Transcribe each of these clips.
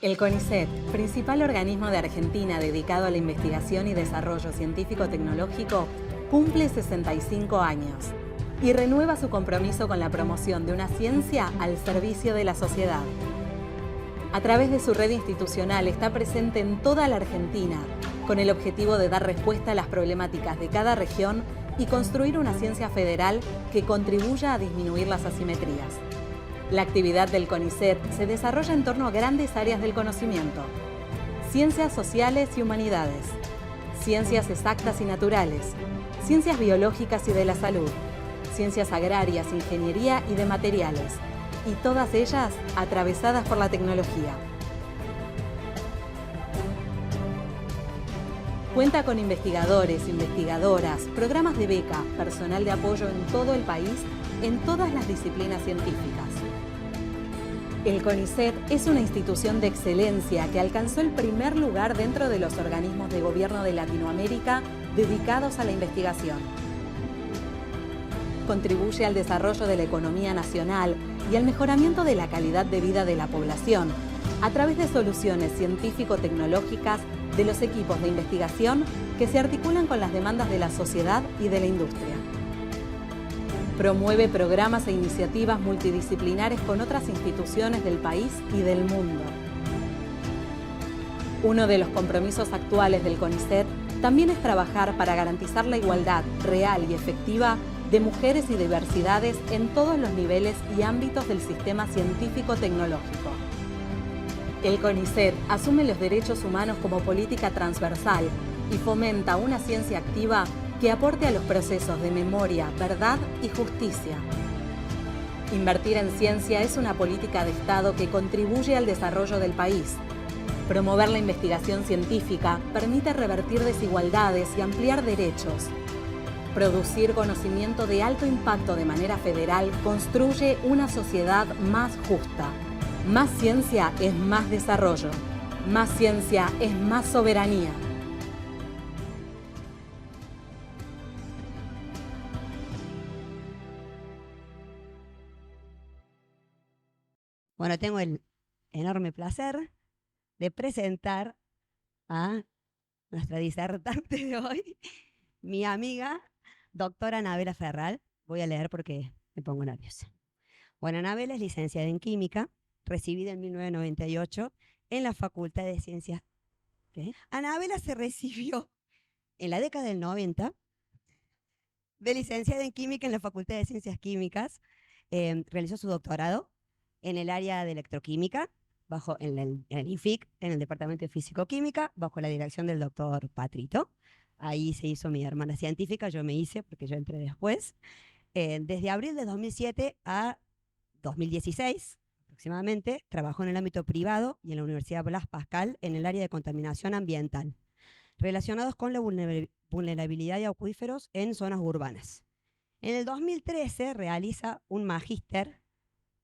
El CONICET, principal organismo de Argentina dedicado a la investigación y desarrollo científico-tecnológico, cumple 65 años y renueva su compromiso con la promoción de una ciencia al servicio de la sociedad. A través de su red institucional está presente en toda la Argentina, con el objetivo de dar respuesta a las problemáticas de cada región y construir una ciencia federal que contribuya a disminuir las asimetrías. La actividad del CONICET se desarrolla en torno a grandes áreas del conocimiento: ciencias sociales y humanidades, ciencias exactas y naturales, ciencias biológicas y de la salud, ciencias agrarias, ingeniería y de materiales, y todas ellas atravesadas por la tecnología. Cuenta con investigadores, investigadoras, programas de beca, personal de apoyo en todo el país, en todas las disciplinas científicas. El CONICET es una institución de excelencia que alcanzó el primer lugar dentro de los organismos de gobierno de Latinoamérica dedicados a la investigación. Contribuye al desarrollo de la economía nacional y al mejoramiento de la calidad de vida de la población a través de soluciones científico-tecnológicas de los equipos de investigación que se articulan con las demandas de la sociedad y de la industria. Promueve programas e iniciativas multidisciplinares con otras instituciones del país y del mundo. Uno de los compromisos actuales del CONICET también es trabajar para garantizar la igualdad real y efectiva de mujeres y diversidades en todos los niveles y ámbitos del sistema científico-tecnológico. El CONICET asume los derechos humanos como política transversal y fomenta una ciencia activa que aporte a los procesos de memoria, verdad y justicia. Invertir en ciencia es una política de Estado que contribuye al desarrollo del país. Promover la investigación científica permite revertir desigualdades y ampliar derechos. Producir conocimiento de alto impacto de manera federal construye una sociedad más justa. Más ciencia es más desarrollo. Más ciencia es más soberanía. Bueno, tengo el enorme placer de presentar a nuestra disertante de hoy, mi amiga, doctora Anabela Ferral. Voy a leer porque me pongo nerviosa. Bueno, Anabela es licenciada en Química, recibida en 1998 en la Facultad de Ciencias. ¿Qué? Anabela se recibió en la década del 90 de licenciada en Química en la Facultad de Ciencias Químicas. Realizó su doctorado en el área de electroquímica, en el INFIC, en el Departamento de Físico-Química, bajo la dirección del doctor Patrito. Ahí se hizo mi hermana científica, yo me hice porque yo entré después. Desde abril de 2007 a 2016, aproximadamente, trabajó en el ámbito privado y en la Universidad Blas Pascal en el área de contaminación ambiental, relacionados con la vulnerabilidad de acuíferos en zonas urbanas. En el 2013 realiza un magíster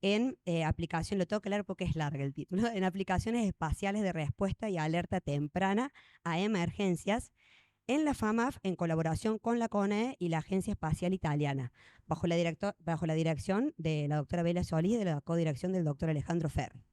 en aplicación, lo tengo que leer porque es largo el título, en aplicaciones espaciales de respuesta y alerta temprana a emergencias en la FAMAF en colaboración con la CONE y la Agencia Espacial Italiana, bajo la dirección de la doctora Bela Solís y de la codirección del doctor Alejandro Ferri.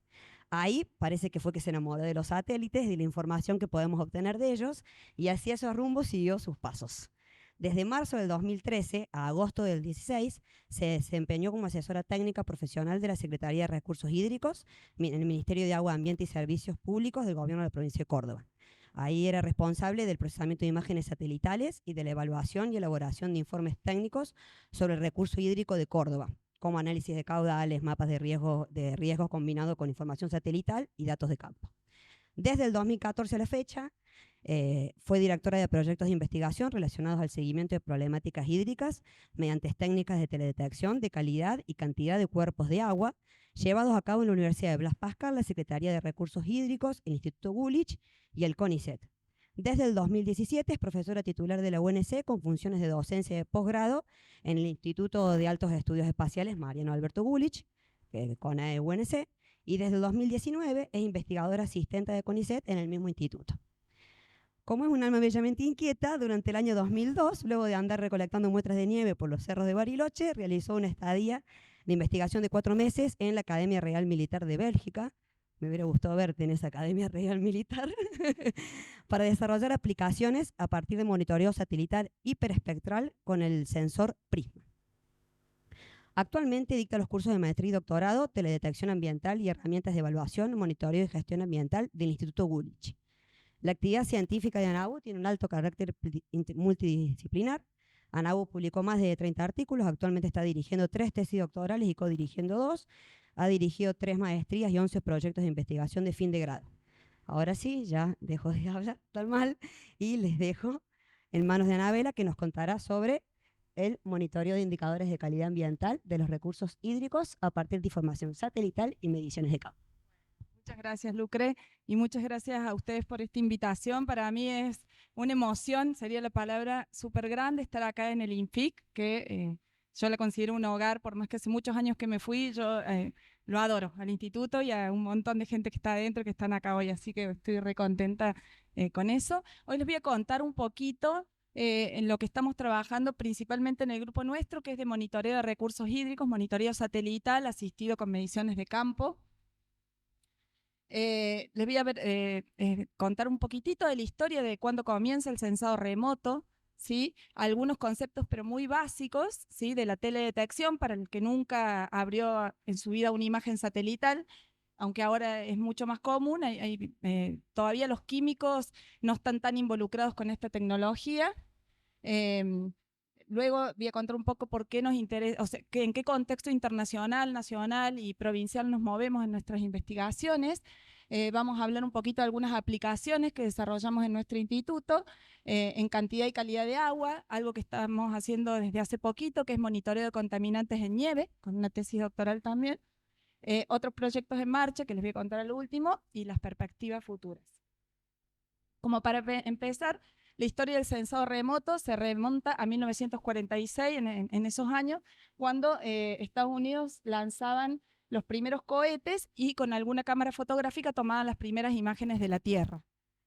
Ahí parece que fue que se enamoró de los satélites y la información que podemos obtener de ellos, y hacia esos rumbos siguió sus pasos. Desde marzo del 2013 a agosto del 2016 se desempeñó como asesora técnica profesional de la Secretaría de Recursos Hídricos en el Ministerio de Agua, Ambiente y Servicios Públicos del Gobierno de la Provincia de Córdoba. Ahí era responsable del procesamiento de imágenes satelitales y de la evaluación y elaboración de informes técnicos sobre el recurso hídrico de Córdoba, como análisis de caudales, mapas de riesgos combinado con información satelital y datos de campo. Desde el 2014 a la fecha, fue directora de proyectos de investigación relacionados al seguimiento de problemáticas hídricas mediante técnicas de teledetección de calidad y cantidad de cuerpos de agua llevados a cabo en la Universidad de Blas Pascal, la Secretaría de Recursos Hídricos, el Instituto Gulich y el CONICET. Desde el 2017 es profesora titular de la UNC con funciones de docencia de posgrado en el Instituto de Altos Estudios Espaciales Mariano Alberto Gulich, con UNC, y desde el 2019 es investigadora asistente de CONICET en el mismo instituto. Como es un alma bellamente inquieta, durante el año 2002, luego de andar recolectando muestras de nieve por los cerros de Bariloche, realizó una estadía de investigación de 4 meses en la Academia Real Militar de Bélgica, me hubiera gustado verte en esa Academia Real Militar, para desarrollar aplicaciones a partir de monitoreo satelital hiperespectral con el sensor Prisma. Actualmente dicta los cursos de maestría y doctorado, teledetección ambiental y herramientas de evaluación, monitoreo y gestión ambiental del Instituto Gulich. La actividad científica de ANAU tiene un alto carácter multidisciplinar. ANAU publicó más de 30 artículos, actualmente está dirigiendo 3 tesis doctorales y codirigiendo 2. Ha dirigido 3 maestrías y 11 proyectos de investigación de fin de grado. Ahora sí, ya dejo de hablar tan mal y les dejo en manos de Anabela, que nos contará sobre el monitoreo de indicadores de calidad ambiental de los recursos hídricos a partir de información satelital y mediciones de campo. Muchas gracias, Lucre, y muchas gracias a ustedes por esta invitación. Para mí es una emoción, sería la palabra, súper grande estar acá en el INFIC, que yo la considero un hogar, por más que hace muchos años que me fui, yo lo adoro, al instituto y a un montón de gente que está adentro, que están acá hoy, así que estoy re contenta con eso. Hoy les voy a contar un poquito en lo que estamos trabajando, principalmente en el grupo nuestro, que es de monitoreo de recursos hídricos, monitoreo satelital asistido con mediciones de campo. Les voy a contar un poquitito de la historia de cuándo comienza el censado remoto, ¿sí? Algunos conceptos pero muy básicos, ¿sí? De la teledetección para el que nunca abrió en su vida una imagen satelital, aunque ahora es mucho más común. Todavía los químicos no están tan involucrados con esta tecnología. Luego voy a contar un poco por qué nos interesa, o sea, en qué contexto internacional, nacional y provincial nos movemos en nuestras investigaciones. Vamos a hablar un poquito de algunas aplicaciones que desarrollamos en nuestro instituto en cantidad y calidad de agua, algo que estamos haciendo desde hace poquito, que es monitoreo de contaminantes en nieve, con una tesis doctoral también. Otros proyectos en marcha, que les voy a contar al último, y las perspectivas futuras. Como para empezar, la historia del censado remoto se remonta a 1946, en esos años, cuando Estados Unidos lanzaban los primeros cohetes y con alguna cámara fotográfica tomaban las primeras imágenes de la Tierra.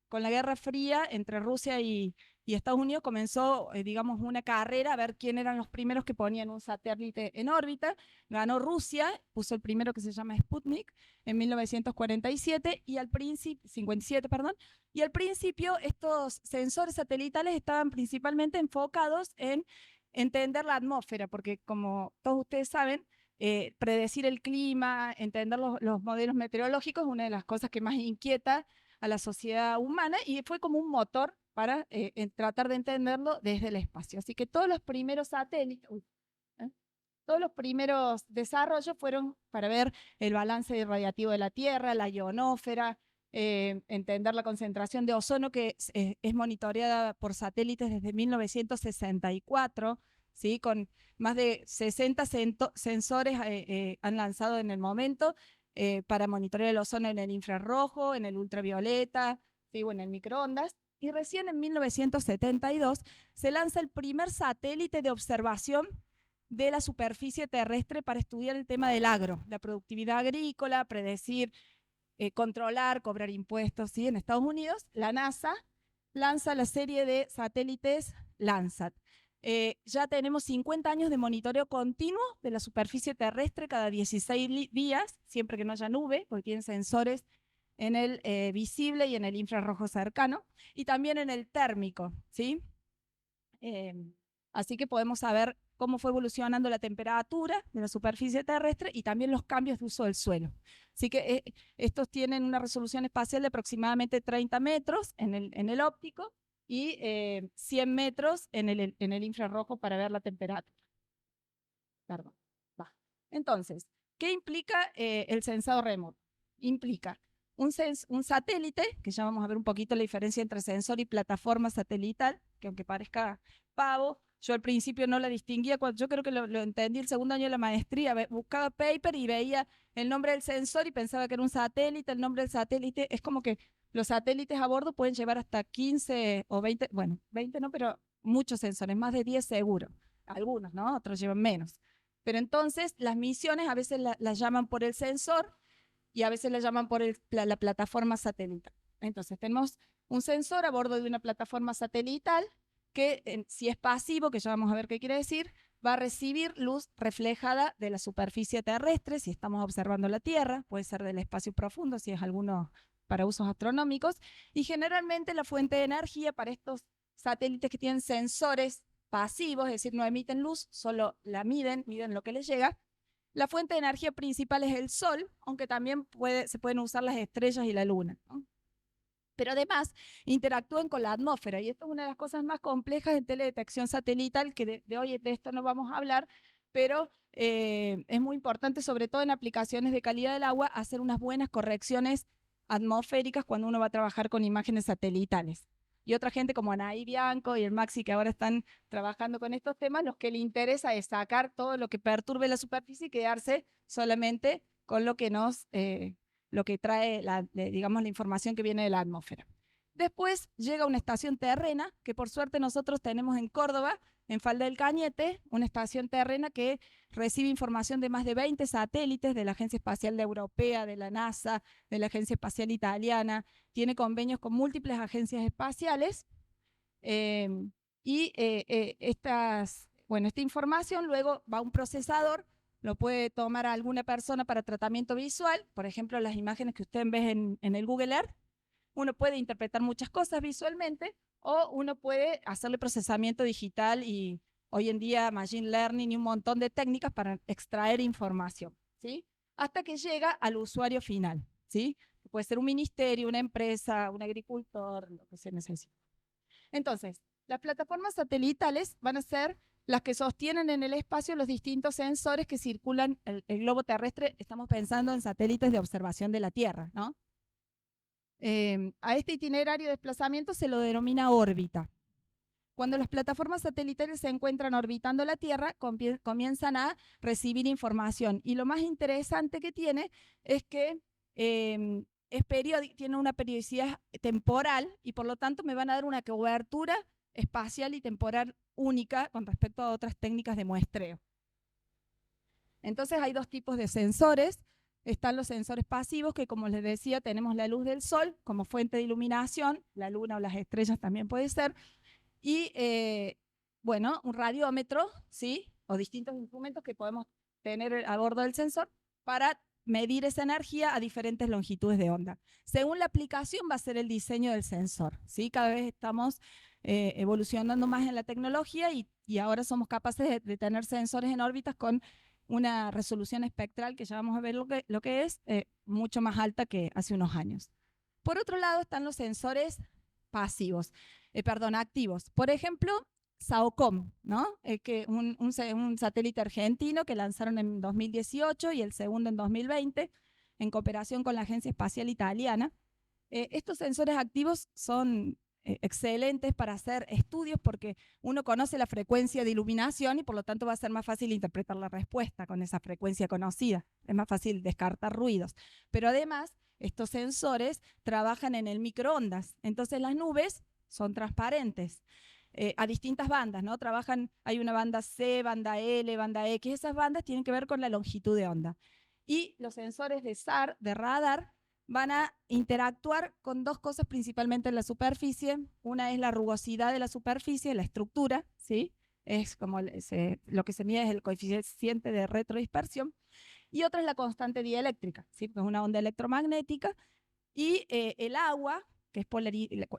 Con la Guerra Fría entre Rusia y Estados Unidos comenzó, digamos, una carrera a ver quién eran los primeros que ponían un satélite en órbita. Ganó Rusia, puso el primero, que se llama Sputnik, en 1947, y al principio, 57, perdón, y al principio estos sensores satelitales estaban principalmente enfocados en entender la atmósfera, porque como todos ustedes saben, predecir el clima, entender los modelos meteorológicos es una de las cosas que más inquieta a la sociedad humana, y fue como un motor para tratar de entenderlo desde el espacio. Así que todos los primeros satélites, todos los primeros desarrollos fueron para ver el balance radiativo de la Tierra, la ionósfera, entender la concentración de ozono, que es monitoreada por satélites desde 1964, ¿sí? Con más de 60 sensores han lanzado en el momento para monitorear el ozono en el infrarrojo, en el ultravioleta, ¿sí? O en el microondas. Y recién en 1972 se lanza el primer satélite de observación de la superficie terrestre para estudiar el tema del agro, la productividad agrícola, predecir, controlar, cobrar impuestos, ¿sí? En Estados Unidos, la NASA lanza la serie de satélites Landsat. Ya tenemos 50 años de monitoreo continuo de la superficie terrestre cada 16 días, siempre que no haya nube, porque tienen sensores en el visible y en el infrarrojo cercano, y también en el térmico, ¿sí? Así que podemos saber cómo fue evolucionando la temperatura de la superficie terrestre y también los cambios de uso del suelo. Así que estos tienen una resolución espacial de aproximadamente 30 metros en el óptico y 100 metros en el infrarrojo para ver la temperatura. Perdón. Va. Entonces, ¿qué implica el censado remoto? Implica un satélite, que ya vamos a ver un poquito la diferencia entre sensor y plataforma satelital, que aunque parezca pavo, yo al principio no la distinguía, yo creo que lo entendí el segundo año de la maestría, buscaba paper y veía el nombre del sensor y pensaba que era un satélite. El nombre del satélite es como que los satélites a bordo pueden llevar hasta 15 o 20, bueno, 20 no, pero muchos sensores, más de 10 seguro. Algunos, ¿no? Otros llevan menos. Pero entonces las misiones a veces las llaman por el sensor y a veces la llaman por la plataforma satelital. Entonces tenemos un sensor a bordo de una plataforma satelital que si es pasivo, que ya vamos a ver qué quiere decir, va a recibir luz reflejada de la superficie terrestre, si estamos observando la Tierra, puede ser del espacio profundo, si es alguno para usos astronómicos, y generalmente la fuente de energía para estos satélites que tienen sensores pasivos, es decir, no emiten luz, solo la miden lo que les llega. La fuente de energía principal es el Sol, aunque también se pueden usar las estrellas y la Luna, ¿no? Pero además interactúan con la atmósfera, y esto es una de las cosas más complejas en teledetección satelital, que de hoy de esto no vamos a hablar, pero es muy importante, sobre todo en aplicaciones de calidad del agua, hacer unas buenas correcciones atmosféricas cuando uno va a trabajar con imágenes satelitales. Y otra gente como Anaí Bianco y el Maxi, que ahora están trabajando con estos temas, los que le interesa es sacar todo lo que perturbe la superficie y quedarse solamente con lo que lo que trae, digamos, la información que viene de la atmósfera. Después llega una estación terrena, que por suerte nosotros tenemos en Córdoba, en Falda del Cañete, una estación terrena que recibe información de más de 20 satélites de la Agencia Espacial Europea, de la NASA, de la Agencia Espacial Italiana, tiene convenios con múltiples agencias espaciales, esta información luego va a un procesador, lo puede tomar a alguna persona para tratamiento visual, por ejemplo, las imágenes que ustedes ven en el Google Earth. Uno puede interpretar muchas cosas visualmente o uno puede hacerle procesamiento digital y hoy en día machine learning y un montón de técnicas para extraer información, ¿sí? Hasta que llega al usuario final, ¿sí? Puede ser un ministerio, una empresa, un agricultor, lo que se necesite. Entonces, las plataformas satelitales van a ser las que sostienen en el espacio los distintos sensores que circulan el globo terrestre. Estamos pensando en satélites de observación de la Tierra, ¿no? A este itinerario de desplazamiento se lo denomina órbita. Cuando las plataformas satelitales se encuentran orbitando la Tierra, comienzan a recibir información. Y lo más interesante que tiene es que tiene una periodicidad temporal y por lo tanto me van a dar una cobertura espacial y temporal única con respecto a otras técnicas de muestreo. Entonces hay dos tipos de sensores. Están los sensores pasivos, que como les decía, tenemos la luz del sol como fuente de iluminación, la luna o las estrellas también puede ser, y bueno, un radiómetro, ¿sí? O distintos instrumentos que podemos tener a bordo del sensor para medir esa energía a diferentes longitudes de onda. Según la aplicación va a ser el diseño del sensor, ¿sí? Cada vez estamos evolucionando más en la tecnología y ahora somos capaces de tener sensores en órbitas con una resolución espectral que ya vamos a ver lo que es mucho más alta que hace unos años. Por otro lado están los sensores activos. Por ejemplo, SAOCOM, ¿no? Un satélite argentino que lanzaron en 2018 y el segundo en 2020 en cooperación con la Agencia Espacial Italiana. Estos sensores activos son excelentes para hacer estudios porque uno conoce la frecuencia de iluminación y por lo tanto va a ser más fácil interpretar la respuesta con esa frecuencia conocida. Es más fácil descartar ruidos. Pero además, estos sensores trabajan en el microondas. Entonces las nubes son transparentes a distintas bandas, ¿no? Hay una banda C, banda L, banda X. Esas bandas tienen que ver con la longitud de onda. Y los sensores de SAR, de radar, van a interactuar con dos cosas principalmente en la superficie. Una es la rugosidad de la superficie, la estructura, ¿sí? Es como lo que se mide es el coeficiente de retrodispersión. Y otra es la constante dieléctrica, ¿sí? Porque es una onda electromagnética. Y el agua, que es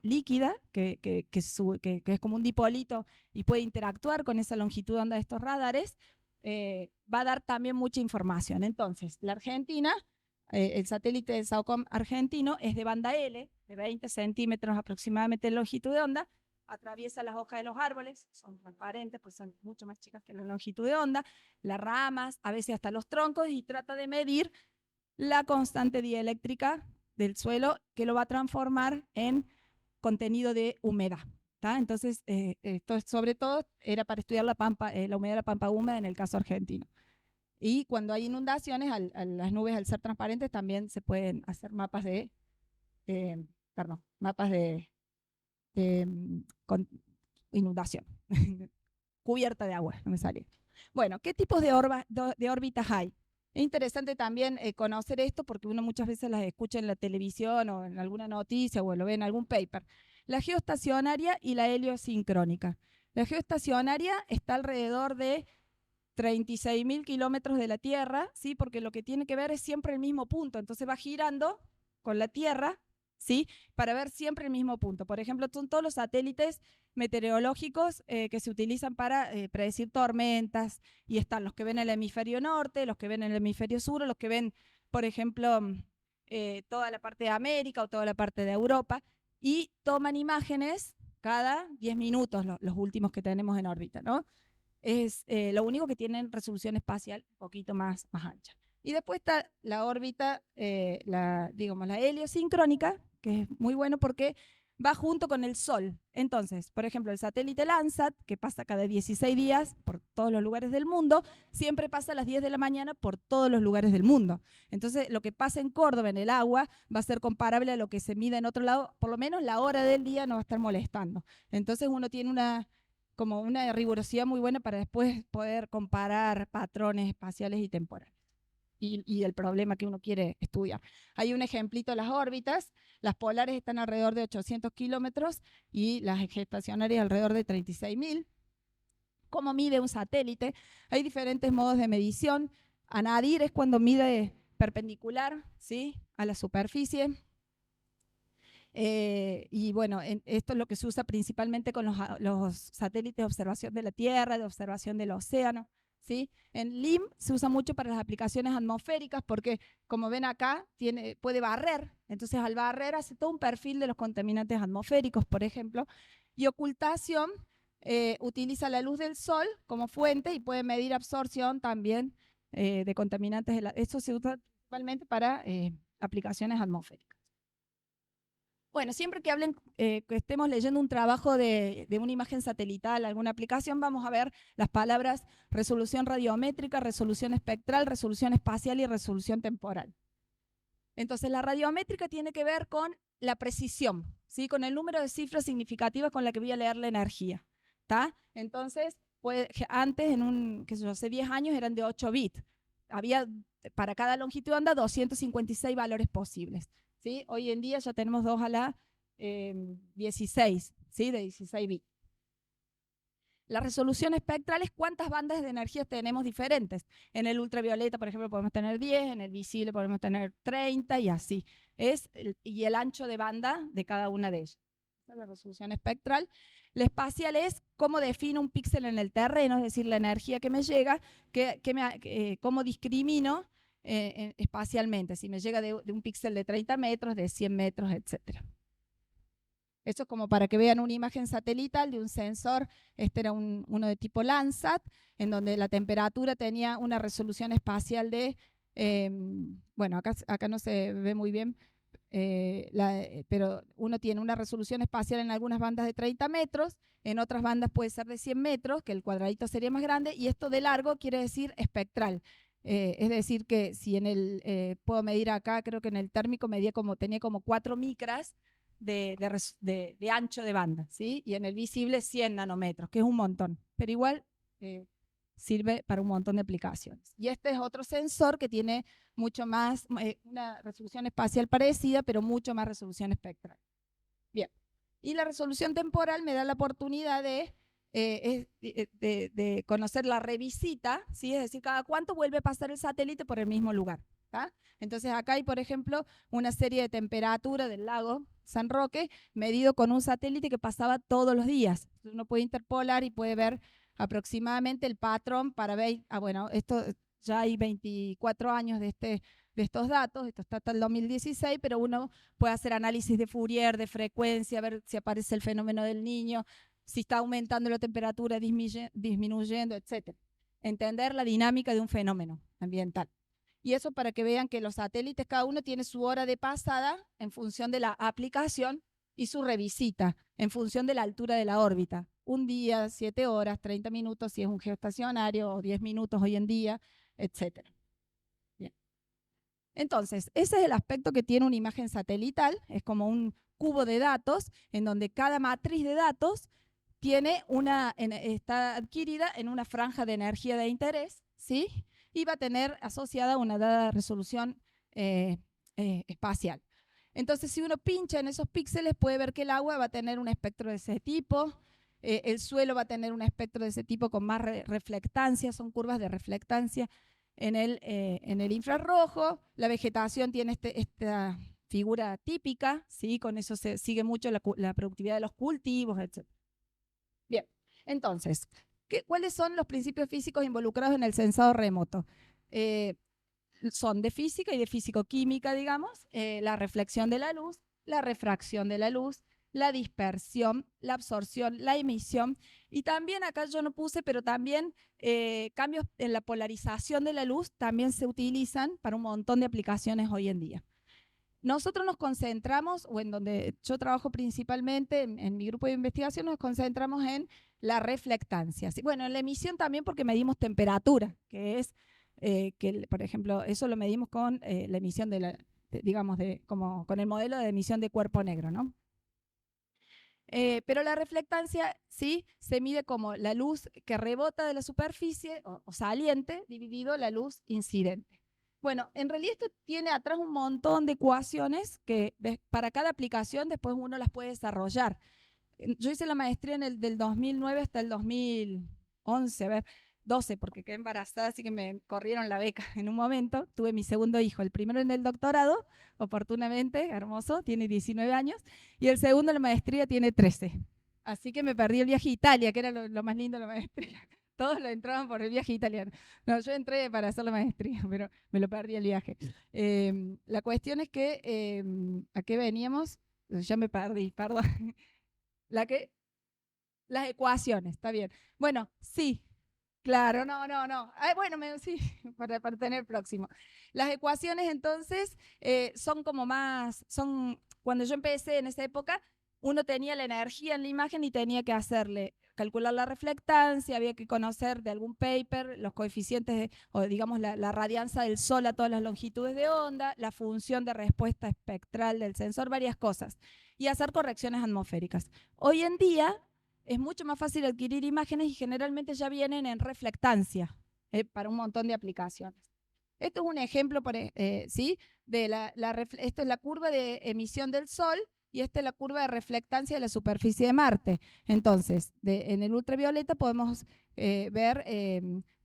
líquida, que es como un dipolito y puede interactuar con esa longitud de onda de estos radares, va a dar también mucha información. Entonces, la Argentina, el satélite de SAOCOM argentino es de banda L, de 20 centímetros aproximadamente de longitud de onda, atraviesa las hojas de los árboles, son transparentes, pues son mucho más chicas que la longitud de onda, las ramas, a veces hasta los troncos, y trata de medir la constante dieléctrica del suelo que lo va a transformar en contenido de humedad. ¿Tá? Entonces, esto sobre todo era para estudiar la humedad de la pampa húmeda en el caso argentino. Y cuando hay inundaciones, las nubes al ser transparentes también se pueden hacer mapas de inundación, cubierta de agua, no me sale. Bueno, ¿qué tipos de órbitas hay? Es interesante también conocer esto porque uno muchas veces las escucha en la televisión o en alguna noticia o lo ve en algún paper. La geoestacionaria y la heliosincrónica. La geoestacionaria está alrededor de 36.000 kilómetros de la Tierra, ¿sí? Porque lo que tiene que ver es siempre el mismo punto. Entonces va girando con la Tierra, ¿sí? Para ver siempre el mismo punto. Por ejemplo, son todos los satélites meteorológicos que se utilizan para predecir tormentas, y están los que ven el hemisferio norte, los que ven el hemisferio sur, los que ven, por ejemplo, toda la parte de América o toda la parte de Europa, y toman imágenes cada 10 minutos, los últimos que tenemos en órbita, ¿no? Es lo único que tienen resolución espacial un poquito más ancha. Y después está la órbita, digamos, la heliosincrónica, que es muy bueno porque va junto con el Sol. Entonces, por ejemplo, el satélite Landsat, que pasa cada 16 días por todos los lugares del mundo, siempre pasa a las 10 de la mañana por todos los lugares del mundo. Entonces, lo que pasa en Córdoba, en el agua, va a ser comparable a lo que se mide en otro lado, por lo menos la hora del día no va a estar molestando. Entonces, uno tiene como una rigurosidad muy buena para después poder comparar patrones espaciales y temporales y el problema que uno quiere estudiar. Hay un ejemplito de las órbitas. Las polares están alrededor de 800 kilómetros y las gestacionarias alrededor de 36.000. ¿Cómo mide un satélite? Hay diferentes modos de medición. ANADIR es cuando mide perpendicular, ¿sí?, a la superficie. Y bueno, esto es lo que se usa principalmente con los satélites de observación de la Tierra, de observación del océano, ¿sí? En LIM se usa mucho para las aplicaciones atmosféricas porque, como ven acá, puede barrer. Entonces, al barrer hace todo un perfil de los contaminantes atmosféricos, por ejemplo. Y ocultación utiliza la luz del sol como fuente y puede medir absorción también de contaminantes. Esto se usa principalmente para aplicaciones atmosféricas. Bueno, siempre que que estemos leyendo un trabajo de una imagen satelital, alguna aplicación, vamos a ver las palabras resolución radiométrica, resolución espectral, resolución espacial y resolución temporal. Entonces, la radiométrica tiene que ver con la precisión, ¿sí?, con el número de cifras significativas con la que voy a leer la energía, ¿tá? Entonces, antes, hace 10 años, eran de 8 bits. Había para cada longitud de onda 256 valores posibles. ¿Sí? Hoy en día ya tenemos 2 a la 16, ¿sí?, de 16 bits. La resolución espectral es cuántas bandas de energía tenemos diferentes. En el ultravioleta, por ejemplo, podemos tener 10, en el visible podemos tener 30 y así. Y el ancho de banda de cada una de ellas. Esa es la resolución espectral. La espacial es cómo defino un píxel en el terreno, es decir, la energía que me llega, cómo discrimino espacialmente, si me llega de un píxel de 30 metros, de 100 metros, etc. Esto es como para que vean una imagen satelital de un sensor. Este era uno de tipo Landsat, en donde la temperatura tenía una resolución espacial de, bueno, acá no se ve muy bien, pero uno tiene una resolución espacial en algunas bandas de 30 metros, en otras bandas puede ser de 100 metros, que el cuadradito sería más grande, y esto de largo quiere decir espectral. Es decir, que si puedo medir acá, creo que en el térmico tenía como 4 micras de ancho de banda, ¿sí? Y en el visible 100 nanómetros, que es un montón, pero igual sirve para un montón de aplicaciones. Y este es otro sensor que tiene mucho más, una resolución espacial parecida, pero mucho más resolución espectral. Bien, y la resolución temporal me da la oportunidad de conocer la revisita, ¿sí? Es decir, cada cuánto vuelve a pasar el satélite por el mismo lugar, ¿tá? Entonces acá hay, por ejemplo, una serie de temperatura del lago San Roque medido con un satélite que pasaba todos los días. Entonces uno puede interpolar y puede ver aproximadamente el patrón para ver, bueno, esto ya hay 24 años de estos datos, esto está hasta el 2016, pero uno puede hacer análisis de Fourier, de frecuencia, ver si aparece el fenómeno del Niño, si está aumentando la temperatura, disminuyendo, etc. Entender la dinámica de un fenómeno ambiental. Y eso para que vean que los satélites, cada uno tiene su hora de pasada en función de la aplicación y su revisita en función de la altura de la órbita. Un día, 7 horas, 30 minutos si es un geoestacionario, o 10 minutos hoy en día, etc. Bien. Entonces, ese es el aspecto que tiene una imagen satelital. Es como un cubo de datos en donde cada matriz de datos está adquirida en una franja de energía de interés, ¿sí? Y va a tener asociada una dada resolución espacial. Entonces, si uno pincha en esos píxeles, puede ver que el agua va a tener un espectro de ese tipo, El suelo va a tener un espectro de ese tipo con más reflectancia, son curvas de reflectancia en el infrarrojo. La vegetación tiene esta figura típica, ¿sí? Con eso se sigue mucho la productividad de los cultivos, etc. Bien, entonces, ¿cuáles son los principios físicos involucrados en el sensado remoto? Son de física y de físico-química, digamos, la reflexión de la luz, la refracción de la luz, la dispersión, la absorción, la emisión, y también acá yo no puse, pero también cambios en la polarización de la luz también se utilizan para un montón de aplicaciones hoy en día. Nosotros nos concentramos, o en donde yo trabajo principalmente, en mi grupo de investigación, nos concentramos en la reflectancia. Bueno, en la emisión también porque medimos temperatura, que es, por ejemplo, eso lo medimos con la emisión como con el modelo de emisión de cuerpo negro, ¿no? Pero la reflectancia, sí, se mide como la luz que rebota de la superficie o saliente dividido la luz incidente. Bueno, en realidad esto tiene atrás un montón de ecuaciones que para cada aplicación después uno las puede desarrollar. Yo hice la maestría del 2009 hasta el 2011, a ver, 12, porque quedé embarazada, así que me corrieron la beca en un momento. Tuve mi segundo hijo, el primero en el doctorado, oportunamente, hermoso, tiene 19 años, y el segundo en la maestría tiene 13. Así que me perdí el viaje a Italia, que era lo más lindo de la maestría. Todos lo entraban por el viaje italiano. No, yo entré para hacer la maestría, pero me lo perdí el viaje. La cuestión es que, ¿a qué veníamos? Ya me perdí, perdón. Las ecuaciones, está bien. Bueno, sí, claro, no. Bueno, sí, para tener próximo. Las ecuaciones entonces son como más, cuando yo empecé en esa época, uno tenía la energía en la imagen y tenía que calcular la reflectancia, había que conocer de algún paper los coeficientes, o digamos la radianza del sol a todas las longitudes de onda, la función de respuesta espectral del sensor, varias cosas, y hacer correcciones atmosféricas. Hoy en día es mucho más fácil adquirir imágenes y generalmente ya vienen en reflectancia para un montón de aplicaciones. Esto es un ejemplo, ¿sí? Esto es la curva de emisión del sol y esta es la curva de reflectancia de la superficie de Marte. Entonces, en el ultravioleta podemos ver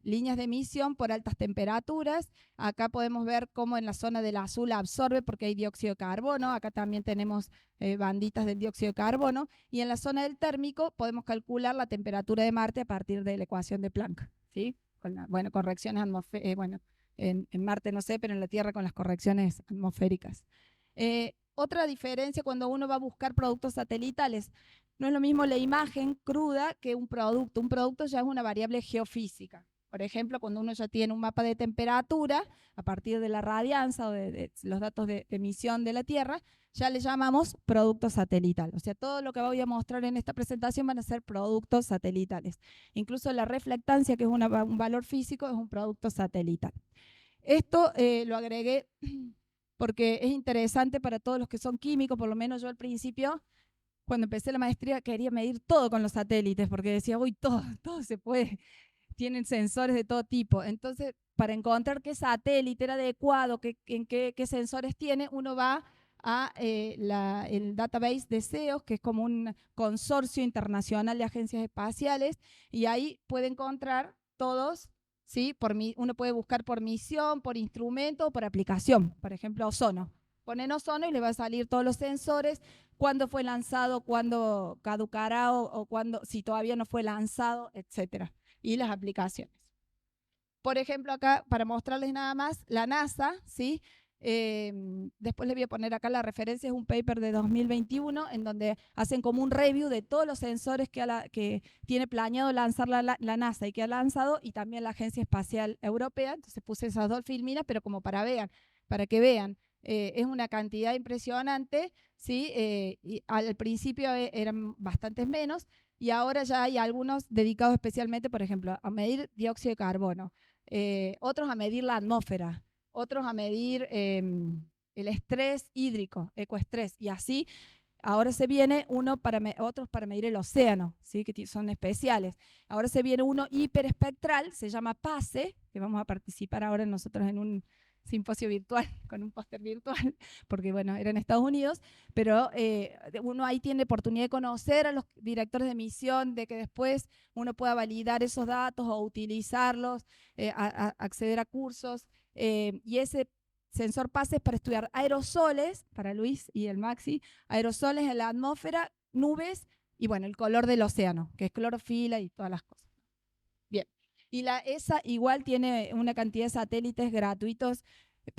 líneas de emisión por altas temperaturas. Acá podemos ver cómo en la zona del azul absorbe porque hay dióxido de carbono. Acá también tenemos banditas del dióxido de carbono. Y en la zona del térmico podemos calcular la temperatura de Marte a partir de la ecuación de Planck, ¿sí? Con correcciones atmosféricas. En Marte no sé, pero en la Tierra con las correcciones atmosféricas. Otra diferencia cuando uno va a buscar productos satelitales, no es lo mismo la imagen cruda que un producto. Un producto ya es una variable geofísica. Por ejemplo, cuando uno ya tiene un mapa de temperatura, a partir de la radianza o de los datos de emisión de la Tierra, ya le llamamos producto satelital. O sea, todo lo que voy a mostrar en esta presentación van a ser productos satelitales. Incluso la reflectancia, que es un valor físico, es un producto satelital. Esto lo agregué porque es interesante para todos los que son químicos. Por lo menos yo al principio, cuando empecé la maestría, quería medir todo con los satélites, porque decía, uy, todo se puede. Tienen sensores de todo tipo. Entonces, para encontrar qué satélite era adecuado, qué sensores tiene, uno va a el database de SEOS, que es como un consorcio internacional de agencias espaciales, y ahí puede encontrar todos, ¿sí? Uno puede buscar por misión, por instrumento o por aplicación. Por ejemplo, ozono. Ponen ozono y le va a salir todos los sensores, cuándo fue lanzado, cuándo caducará o si todavía no fue lanzado, etcétera. Y las aplicaciones. Por ejemplo, acá, para mostrarles nada más, la NASA, ¿sí? Después les voy a poner acá la referencia, es un paper de 2021 en donde hacen como un review de todos los sensores que tiene planeado lanzar la NASA y que ha lanzado, y también la Agencia Espacial Europea. Entonces puse esas dos filminas, pero como para que vean. Es una cantidad impresionante, ¿sí? Y al principio eran bastantes menos, y ahora ya hay algunos dedicados especialmente, por ejemplo, a medir dióxido de carbono, otros a medir la atmósfera, otros a medir el estrés hídrico, ecoestrés, y así. Ahora se viene otros para medir el océano, ¿sí? Que son especiales. Ahora se viene uno hiperespectral, se llama PACE, que vamos a participar ahora nosotros en simposio virtual, con un póster virtual, porque bueno, era en Estados Unidos, pero uno ahí tiene oportunidad de conocer a los directores de misión, de que después uno pueda validar esos datos o utilizarlos, acceder a cursos, y ese sensor PASE es para estudiar aerosoles, para Luis y el Maxi, aerosoles en la atmósfera, nubes y bueno, el color del océano, que es clorofila y todas las cosas. Bien, y la ESA igual tiene una cantidad de satélites gratuitos,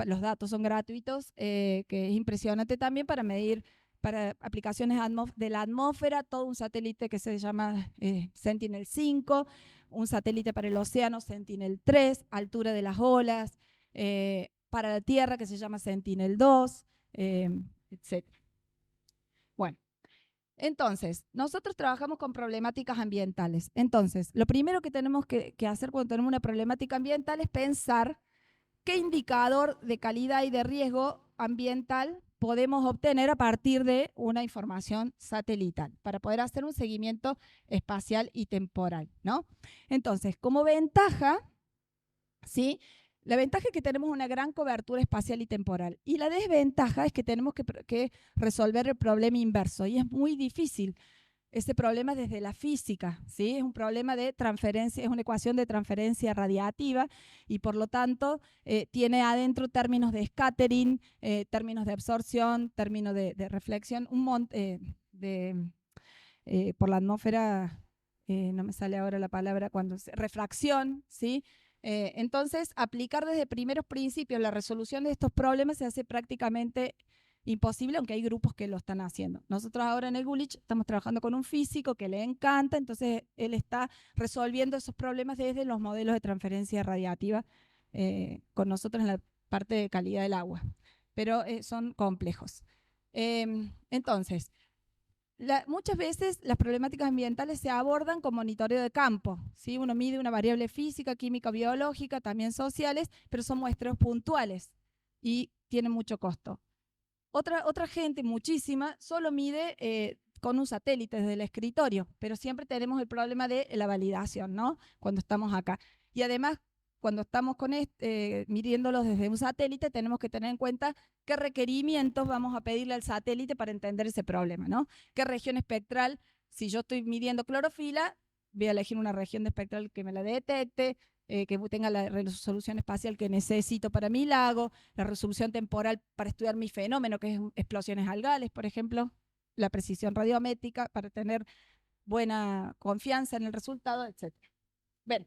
los datos son gratuitos, que es impresionante también para medir para aplicaciones de la atmósfera, todo un satélite que se llama Sentinel-5, un satélite para el océano, Sentinel-3, altura de las olas, para la Tierra que se llama Sentinel-2, etc. Bueno, entonces, nosotros trabajamos con problemáticas ambientales. Entonces, lo primero que tenemos que hacer cuando tenemos una problemática ambiental es pensar qué indicador de calidad y de riesgo ambiental podemos obtener a partir de una información satelital para poder hacer un seguimiento espacial y temporal, ¿no? Entonces, como ventaja, ¿sí? La ventaja es que tenemos una gran cobertura espacial y temporal. Y la desventaja es que tenemos que resolver el problema inverso. Y es muy difícil. Ese problema desde la física, ¿sí? Es un problema de transferencia, es una ecuación de transferencia radiativa y por lo tanto tiene adentro términos de scattering, términos de absorción, términos de reflexión, un montón por la atmósfera, no me sale ahora la palabra, refracción, ¿sí? Entonces, aplicar desde primeros principios la resolución de estos problemas se hace prácticamente imposible, aunque hay grupos que lo están haciendo. Nosotros ahora en el Gulich estamos trabajando con un físico que le encanta, entonces él está resolviendo esos problemas desde los modelos de transferencia radiativa con nosotros en la parte de calidad del agua, pero son complejos. Entonces, muchas veces las problemáticas ambientales se abordan con monitoreo de campo, ¿sí? Uno mide una variable física, química, biológica, también sociales, pero son muestreos puntuales y tienen mucho costo. Otra gente, muchísima, solo mide con un satélite desde el escritorio, pero siempre tenemos el problema de la validación, ¿no? Cuando estamos acá. Y además, cuando estamos midiéndolos desde un satélite, tenemos que tener en cuenta qué requerimientos vamos a pedirle al satélite para entender ese problema, ¿no? ¿Qué región espectral? Si yo estoy midiendo clorofila, voy a elegir una región espectral que me la detecte, que tenga la resolución espacial que necesito para mi lago, la resolución temporal para estudiar mi fenómeno, que es explosiones algales, por ejemplo, la precisión radiométrica para tener buena confianza en el resultado, etc.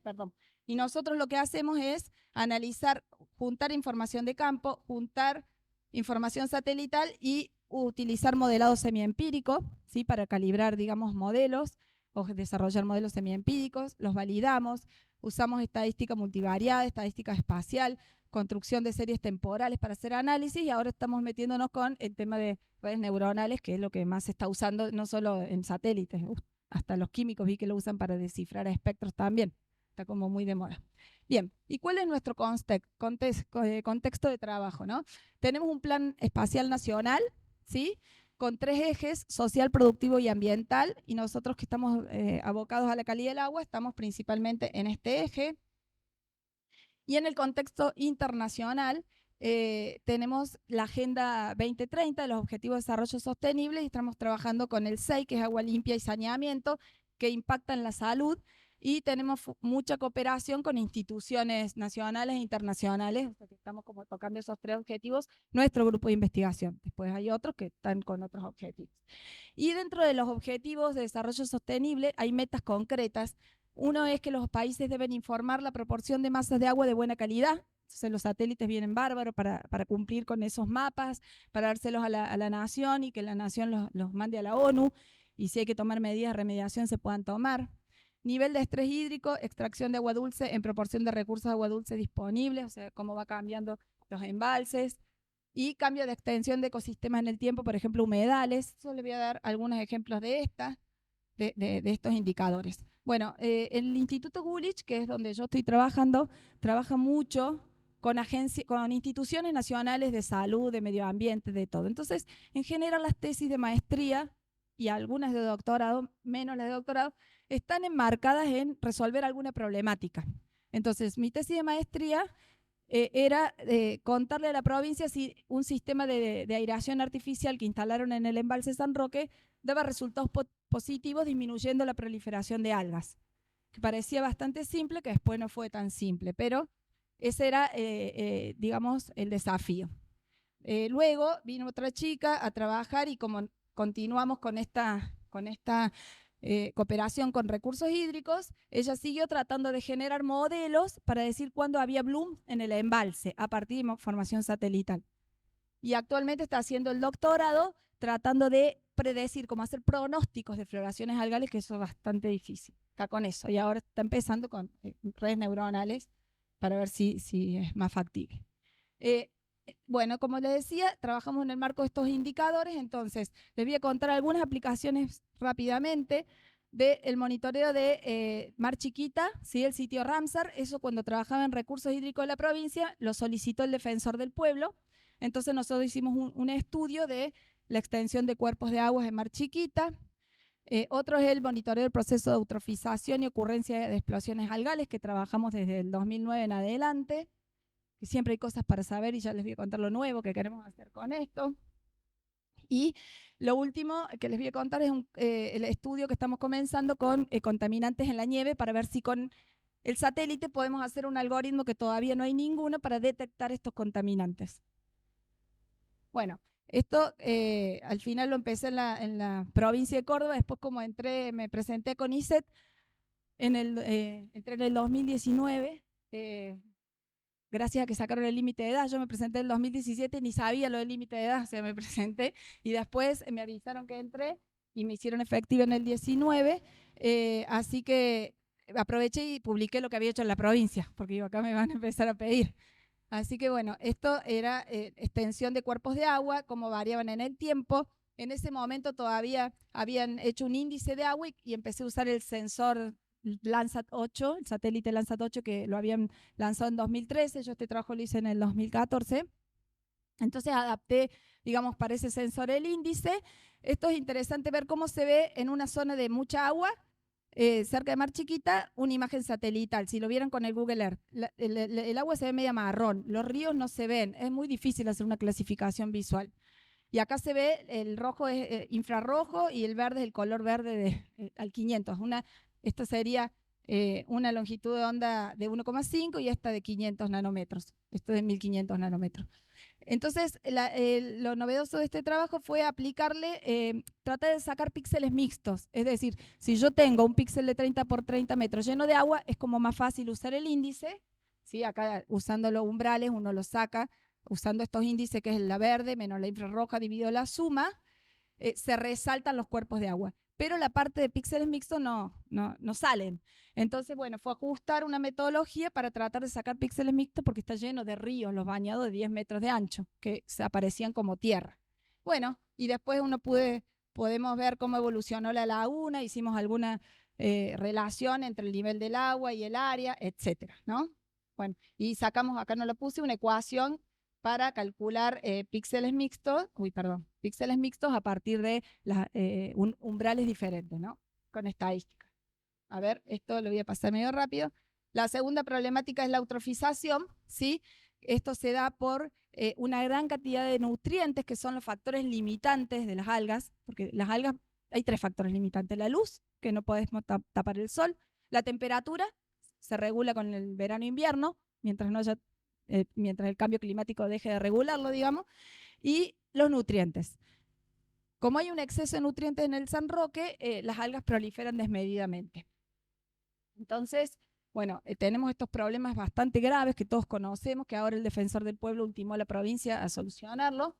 Perdón. Y nosotros lo que hacemos es analizar, juntar información de campo, juntar información satelital y utilizar modelado semiempírico, ¿sí? Para calibrar, digamos, modelos o desarrollar modelos semiempíricos, los validamos, usamos estadística multivariada, estadística espacial, construcción de series temporales para hacer análisis y ahora estamos metiéndonos con el tema de redes neuronales, que es lo que más se está usando no solo en satélites, hasta los químicos vi que lo usan para descifrar espectros también. Está como muy de moda. Bien, ¿y cuál es nuestro contexto de trabajo, ¿no? Tenemos un plan espacial nacional, ¿sí? Con 3 ejes, social, productivo y ambiental, y nosotros que estamos abocados a la calidad del agua, estamos principalmente en este eje. Y en el contexto internacional, tenemos la Agenda 2030 de los Objetivos de Desarrollo Sostenible y estamos trabajando con el SEI, que es agua limpia y saneamiento, que impacta en la salud, y tenemos mucha cooperación con instituciones nacionales e internacionales, o sea que estamos como tocando esos 3 objetivos, nuestro grupo de investigación. Después hay otros que están con otros objetivos. Y dentro de los objetivos de desarrollo sostenible hay metas concretas. Uno es que los países deben informar la proporción de masas de agua de buena calidad. Entonces los satélites vienen bárbaros para cumplir con esos mapas, para dárselos a la nación y que la nación los mande a la ONU, y si hay que tomar medidas de remediación se puedan tomar. Nivel de estrés hídrico, extracción de agua dulce en proporción de recursos de agua dulce disponibles, o sea, cómo va cambiando los embalses, y cambio de extensión de ecosistemas en el tiempo, por ejemplo, humedales. Yo les voy a dar algunos ejemplos de estos indicadores. Bueno, el Instituto Gulich, que es donde yo estoy trabajando, trabaja mucho con instituciones nacionales de salud, de medio ambiente, de todo. Entonces, en general, las tesis de maestría y algunas de doctorado, menos las de doctorado, están enmarcadas en resolver alguna problemática. Entonces, mi tesis de maestría era contarle a la provincia si un sistema de aireación artificial que instalaron en el embalse San Roque daba resultados positivos disminuyendo la proliferación de algas, que parecía bastante simple, que después no fue tan simple, pero ese era, digamos, el desafío. Luego vino otra chica a trabajar y como continuamos con esta cooperación con recursos hídricos, ella siguió tratando de generar modelos para decir cuándo había bloom en el embalse a partir de información satelital. Y actualmente está haciendo el doctorado tratando de predecir cómo hacer pronósticos de floraciones algales, que eso es bastante difícil. Está con eso y ahora está empezando con redes neuronales para ver si es más factible. Bueno, como les decía, trabajamos en el marco de estos indicadores, entonces les voy a contar algunas aplicaciones rápidamente del monitoreo de Mar Chiquita, ¿sí? El sitio Ramsar. Eso cuando trabajaba en recursos hídricos de la provincia, lo solicitó el defensor del pueblo. Entonces nosotros hicimos un estudio de la extensión de cuerpos de aguas en Mar Chiquita. Otro es el monitoreo del proceso de eutrofización y ocurrencia de explosiones algales, que trabajamos desde el 2009 en adelante. Que siempre hay cosas para saber y ya les voy a contar lo nuevo que queremos hacer con esto. Y lo último que les voy a contar es el estudio que estamos comenzando con contaminantes en la nieve para ver si con el satélite podemos hacer un algoritmo que todavía no hay ninguno para detectar estos contaminantes. Bueno, esto al final lo empecé en la provincia de Córdoba, después como entré, me presenté con ISET, entré en el 2019, gracias a que sacaron el límite de edad. Yo me presenté en el 2017 y ni sabía lo del límite de edad, o sea, me presenté y después me avisaron que entré y me hicieron efectiva en el 19, así que aproveché y publiqué lo que había hecho en la provincia, porque digo, acá me van a empezar a pedir. Así que bueno, esto era extensión de cuerpos de agua, cómo variaban en el tiempo. En ese momento todavía habían hecho un índice de agua y empecé a usar el sensor Landsat 8, el satélite Landsat 8 que lo habían lanzado en 2013, yo este trabajo lo hice en el 2014. Entonces adapté, digamos, para ese sensor el índice. Esto es interesante ver cómo se ve en una zona de mucha agua, cerca de Mar Chiquita, una imagen satelital. Si lo vieran con el Google Earth, el agua se ve media marrón, los ríos no se ven, es muy difícil hacer una clasificación visual. Y acá se ve, el rojo es infrarrojo y el verde es el color verde al 500. Esta sería una longitud de onda de 1,5 y esta de 500 nanómetros. Esto de 1500 nanómetros. Entonces, lo novedoso de este trabajo fue aplicarle, tratar de sacar píxeles mixtos. Es decir, si yo tengo un píxel de 30 por 30 metros lleno de agua, es como más fácil usar el índice. ¿Sí? Acá, usando los umbrales, uno lo saca usando estos índices, que es la verde menos la infrarroja dividido la suma, se resaltan los cuerpos de agua. Pero la parte de píxeles mixtos no salen. Entonces, bueno, fue ajustar una metodología para tratar de sacar píxeles mixtos porque está lleno de ríos, los bañados de 10 metros de ancho, que se aparecían como tierra. Bueno, y después podemos ver cómo evolucionó la laguna, hicimos alguna relación entre el nivel del agua y el área, etcétera, ¿no? Bueno, y sacamos, acá no lo puse, una ecuación para calcular píxeles mixtos a partir de umbrales diferentes, ¿no? Con estadística. A ver, esto lo voy a pasar medio rápido. La segunda problemática es la eutrofización, ¿sí? Esto se da por una gran cantidad de nutrientes que son los factores limitantes de las algas, porque las algas hay 3 factores limitantes: la luz, que no podemos tapar el sol; la temperatura, se regula con el verano-invierno, mientras el cambio climático deje de regularlo, digamos, y los nutrientes. Como hay un exceso de nutrientes en el San Roque, las algas proliferan desmedidamente. Entonces, bueno, tenemos estos problemas bastante graves que todos conocemos, que ahora el defensor del pueblo ultimó a la provincia a solucionarlo.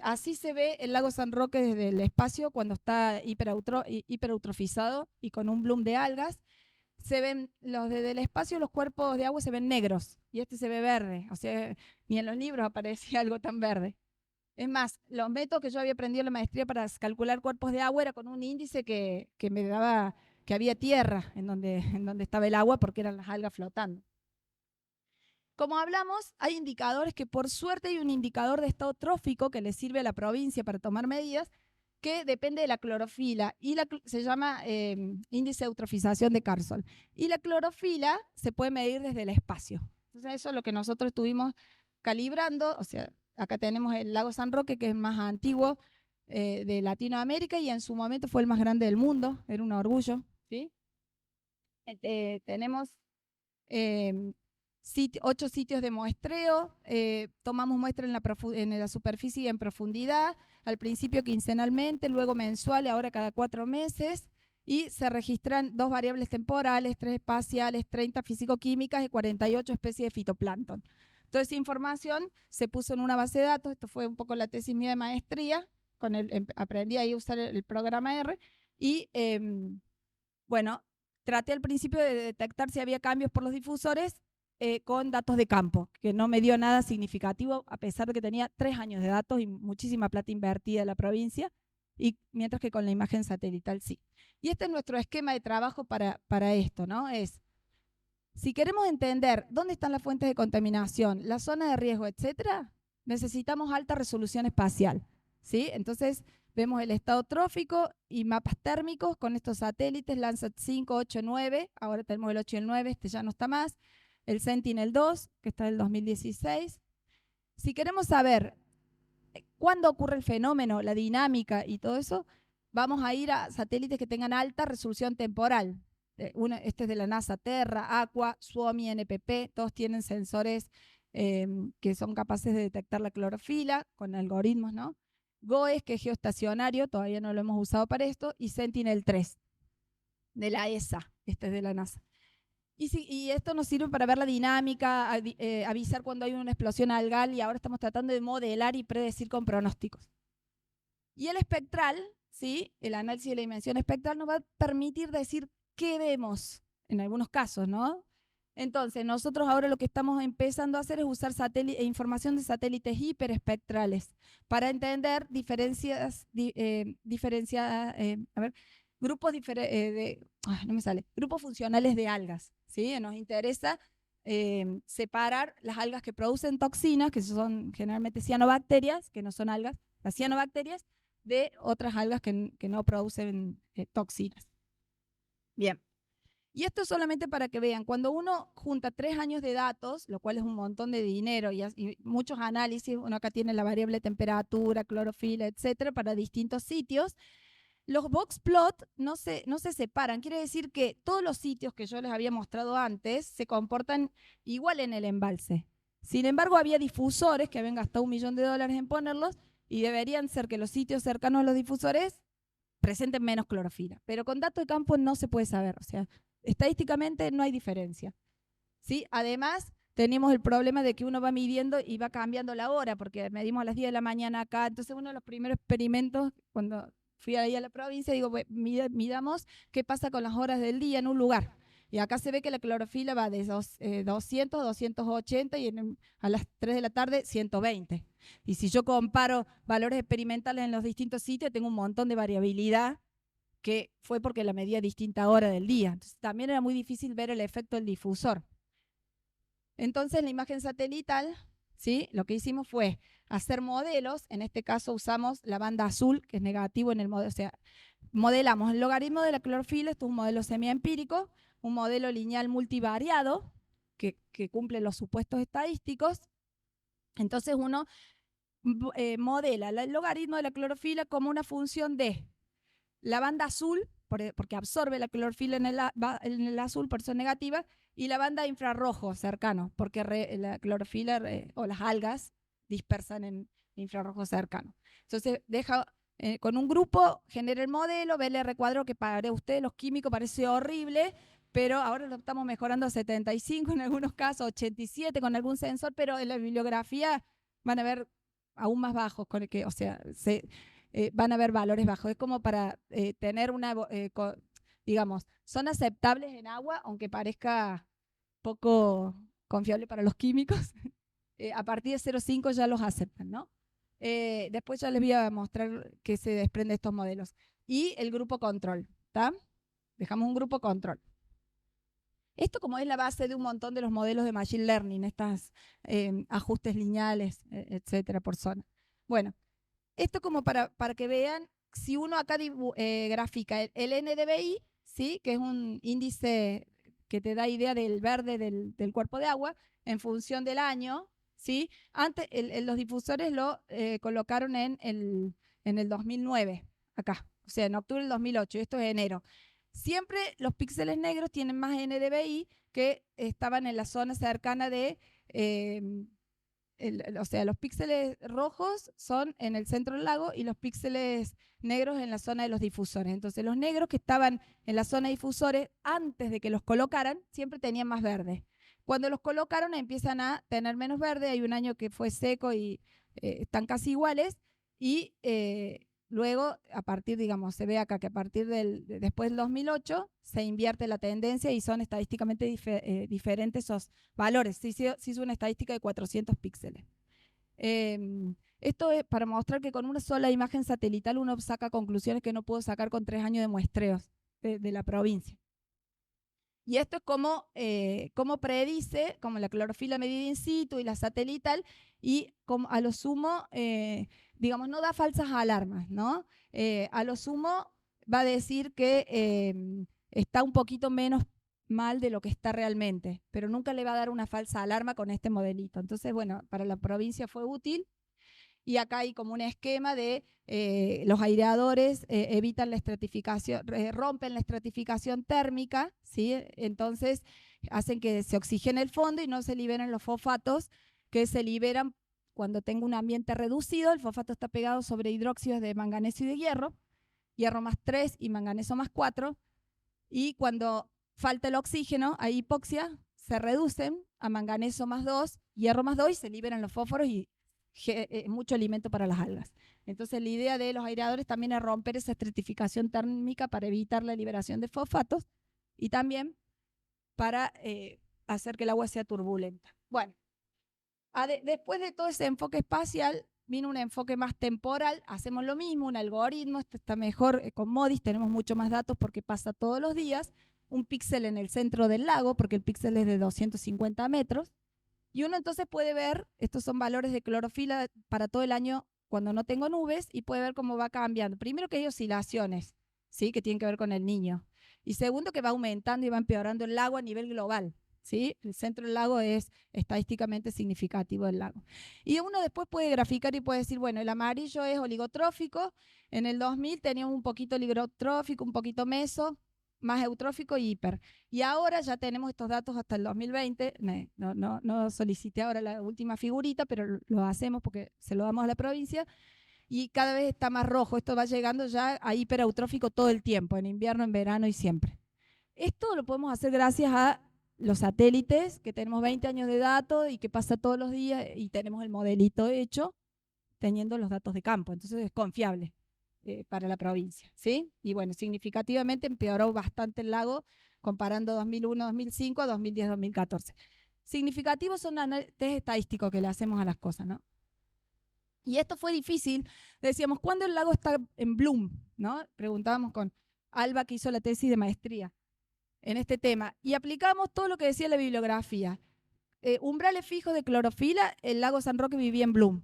Así se ve el lago San Roque desde el espacio cuando está hipereutrofizado y con un bloom de algas. Se ven desde el espacio, los cuerpos de agua se ven negros y este se ve verde. O sea, ni en los libros aparecía algo tan verde. Es más, los métodos que yo había aprendido en la maestría para calcular cuerpos de agua era con un índice que me daba que había tierra en donde estaba el agua porque eran las algas flotando. Como hablamos, hay indicadores que por suerte hay un indicador de estado trófico que le sirve a la provincia para tomar medidas, que depende de la clorofila y se llama índice de eutrofización de Carson. Y la clorofila se puede medir desde el espacio. Entonces eso es lo que nosotros estuvimos calibrando. O sea, acá tenemos el lago San Roque, que es más antiguo de Latinoamérica y en su momento fue el más grande del mundo, era un orgullo, ¿sí? Tenemos 8 sitios de muestreo, tomamos muestra en la superficie y en profundidad, al principio quincenalmente, luego mensual y ahora cada 4 meses, y se registran 2 variables temporales, 3 espaciales, 30 físico-químicas y 48 especies de fitoplancton. Toda esa información se puso en una base de datos. Esto fue un poco la tesis mía de maestría, aprendí ahí a usar el programa R, y bueno, traté al principio de detectar si había cambios por los difusores con datos de campo, que no me dio nada significativo, a pesar de que tenía 3 años de datos y muchísima plata invertida en la provincia, y mientras que con la imagen satelital sí. Y este es nuestro esquema de trabajo para esto, ¿no? Si queremos entender dónde están las fuentes de contaminación, la zona de riesgo, etcétera, necesitamos alta resolución espacial, ¿sí? Entonces, vemos el estado trófico y mapas térmicos con estos satélites, Landsat 5, 8, 9, ahora tenemos el 8 y el 9, este ya no está más, el Sentinel-2, que está del 2016. Si queremos saber cuándo ocurre el fenómeno, la dinámica y todo eso, vamos a ir a satélites que tengan alta resolución temporal. Este es de la NASA, Terra, Aqua, Suomi, NPP, todos tienen sensores que son capaces de detectar la clorofila con algoritmos, ¿no? GOES, que es geoestacionario, todavía no lo hemos usado para esto, y Sentinel-3, de la ESA, este es de la NASA. Y esto nos sirve para ver la dinámica, avisar cuando hay una explosión algal, y ahora estamos tratando de modelar y predecir con pronósticos. Y el espectral, ¿sí? El análisis de la dimensión espectral nos va a permitir decir qué vemos en algunos casos, ¿no? Entonces, nosotros ahora lo que estamos empezando a hacer es usar información de satélites hiperespectrales para entender grupos funcionales de algas, ¿sí? Nos interesa separar las algas que producen toxinas, que son generalmente cianobacterias, que no son algas, las cianobacterias, de otras algas que no producen toxinas. Bien. Y esto solamente para que vean, cuando uno junta 3 años de datos, lo cual es un montón de dinero y muchos análisis, uno acá tiene la variable temperatura, clorofila, etcétera, para distintos sitios, los boxplot no se separan. Quiere decir que todos los sitios que yo les había mostrado antes se comportan igual en el embalse. Sin embargo, había difusores que habían gastado $1 millón en ponerlos y deberían ser que los sitios cercanos a los difusores presenten menos clorofila. Pero con datos de campo no se puede saber, o sea, estadísticamente no hay diferencia, ¿sí? Además, tenemos el problema de que uno va midiendo y va cambiando la hora, porque medimos a las 10 de la mañana acá. Entonces, uno de los primeros experimentos, cuando fui ahí a la provincia, digo, midamos qué pasa con las horas del día en un lugar. Y acá se ve que la clorofila va de 200 a 280 y a las 3 de la tarde 120. Y si yo comparo valores experimentales en los distintos sitios, tengo un montón de variabilidad que fue porque la medía a distinta hora del día. Entonces, también era muy difícil ver el efecto del difusor. Entonces, la imagen satelital, ¿sí? Lo que hicimos fue hacer modelos. En este caso usamos la banda azul, que es negativo en el modelo. O sea, modelamos el logaritmo de la clorofila. Esto es un modelo semiempírico, un modelo lineal multivariado que cumple los supuestos estadísticos. Entonces, uno modela el logaritmo de la clorofila como una función de la banda azul, porque absorbe la clorofila en el azul, por eso es negativa, y la banda infrarrojo cercano, porque la clorofila o las algas dispersan en infrarrojo cercano. Entonces, con un grupo, genera el modelo, ve el R cuadrado, que para ustedes los químicos parece horrible, pero ahora lo estamos mejorando a 75 en algunos casos, 87 con algún sensor, pero en la bibliografía van a ver aún más bajos, con el que, o sea, van a haber valores bajos. Es como para tener digamos, son aceptables en agua, aunque parezca poco confiable para los químicos. A partir de 0,5 ya los aceptan, ¿no? Después ya les voy a mostrar qué se desprende de estos modelos. Y el grupo control, ¿está? Dejamos un grupo control. Esto como es la base de un montón de los modelos de Machine Learning, estos ajustes lineales, etcétera, por zona. Bueno, esto como para que vean, si uno acá grafica el NDVI, ¿sí? Que es un índice que te da idea del verde del cuerpo de agua en función del año, ¿sí? Antes los difusores lo colocaron en el 2009, acá, o sea, en octubre del 2008, y esto es enero. Siempre los píxeles negros tienen más NDVI que estaban en la zona cercana de, o sea, los píxeles rojos son en el centro del lago y los píxeles negros en la zona de los difusores. Entonces los negros que estaban en la zona de difusores antes de que los colocaran siempre tenían más verde. Cuando los colocaron empiezan a tener menos verde, hay un año que fue seco y están casi iguales, y luego, a partir, digamos, se ve acá que a partir después del 2008 se invierte la tendencia y son estadísticamente diferentes esos valores. Se hizo una estadística de 400 píxeles. Esto es para mostrar que con una sola imagen satelital uno saca conclusiones que no puedo sacar con 3 años de muestreos de la provincia. Y esto es como predice, como la clorofila medida in situ y la satelital, y como a lo sumo, digamos, no da falsas alarmas, ¿no? A lo sumo va a decir que está un poquito menos mal de lo que está realmente, pero nunca le va a dar una falsa alarma con este modelito. Entonces, bueno, para la provincia fue útil. Y acá hay como un esquema de los aireadores evitan la estratificación, rompen la estratificación térmica, ¿sí? Entonces hacen que se oxigene el fondo y no se liberen los fosfatos que se liberan cuando tengo un ambiente reducido. El fosfato está pegado sobre hidróxidos de manganeso y de hierro, hierro más 3 y manganeso más 4, y cuando falta el oxígeno, hay hipoxia, se reducen a manganeso más 2, hierro más 2 y se liberan los fósforos y mucho alimento para las algas. Entonces la idea de los aireadores también es romper esa estratificación térmica para evitar la liberación de fosfatos y también para hacer que el agua sea turbulenta. Bueno, después de todo ese enfoque espacial vino un enfoque más temporal. Hacemos lo mismo, un algoritmo, esto está mejor con MODIS, tenemos mucho más datos porque pasa todos los días, un píxel en el centro del lago, porque el píxel es de 250 metros, y uno entonces puede ver, estos son valores de clorofila para todo el año cuando no tengo nubes, y puede ver cómo va cambiando. Primero que hay oscilaciones, ¿sí? Que tienen que ver con el Niño. Y segundo que va aumentando y va empeorando el lago a nivel global, ¿sí? El centro del lago es estadísticamente significativo del lago. Y uno después puede graficar y puede decir, bueno, el amarillo es oligotrófico, en el 2000 teníamos un poquito oligotrófico, un poquito meso, más eutrófico y hiper. Y ahora ya tenemos estos datos hasta el 2020. No solicité ahora la última figurita, pero lo hacemos porque se lo damos a la provincia. Y cada vez está más rojo. Esto va llegando ya a hipereutrófico todo el tiempo, en invierno, en verano y siempre. Esto lo podemos hacer gracias a los satélites, que tenemos 20 años de datos y que pasa todos los días, y tenemos el modelito hecho teniendo los datos de campo. Entonces es confiable para la provincia, ¿sí? Y bueno, significativamente empeoró bastante el lago comparando 2001-2005 a 2010-2014. Significativos son test estadísticos que le hacemos a las cosas, ¿no? Y esto fue difícil. Decíamos, ¿cuándo el lago está en bloom? ¿No? Preguntábamos con Alba, que hizo la tesis de maestría en este tema, y aplicamos todo lo que decía la bibliografía. Umbrales fijos de clorofila, el lago San Roque vivía en bloom.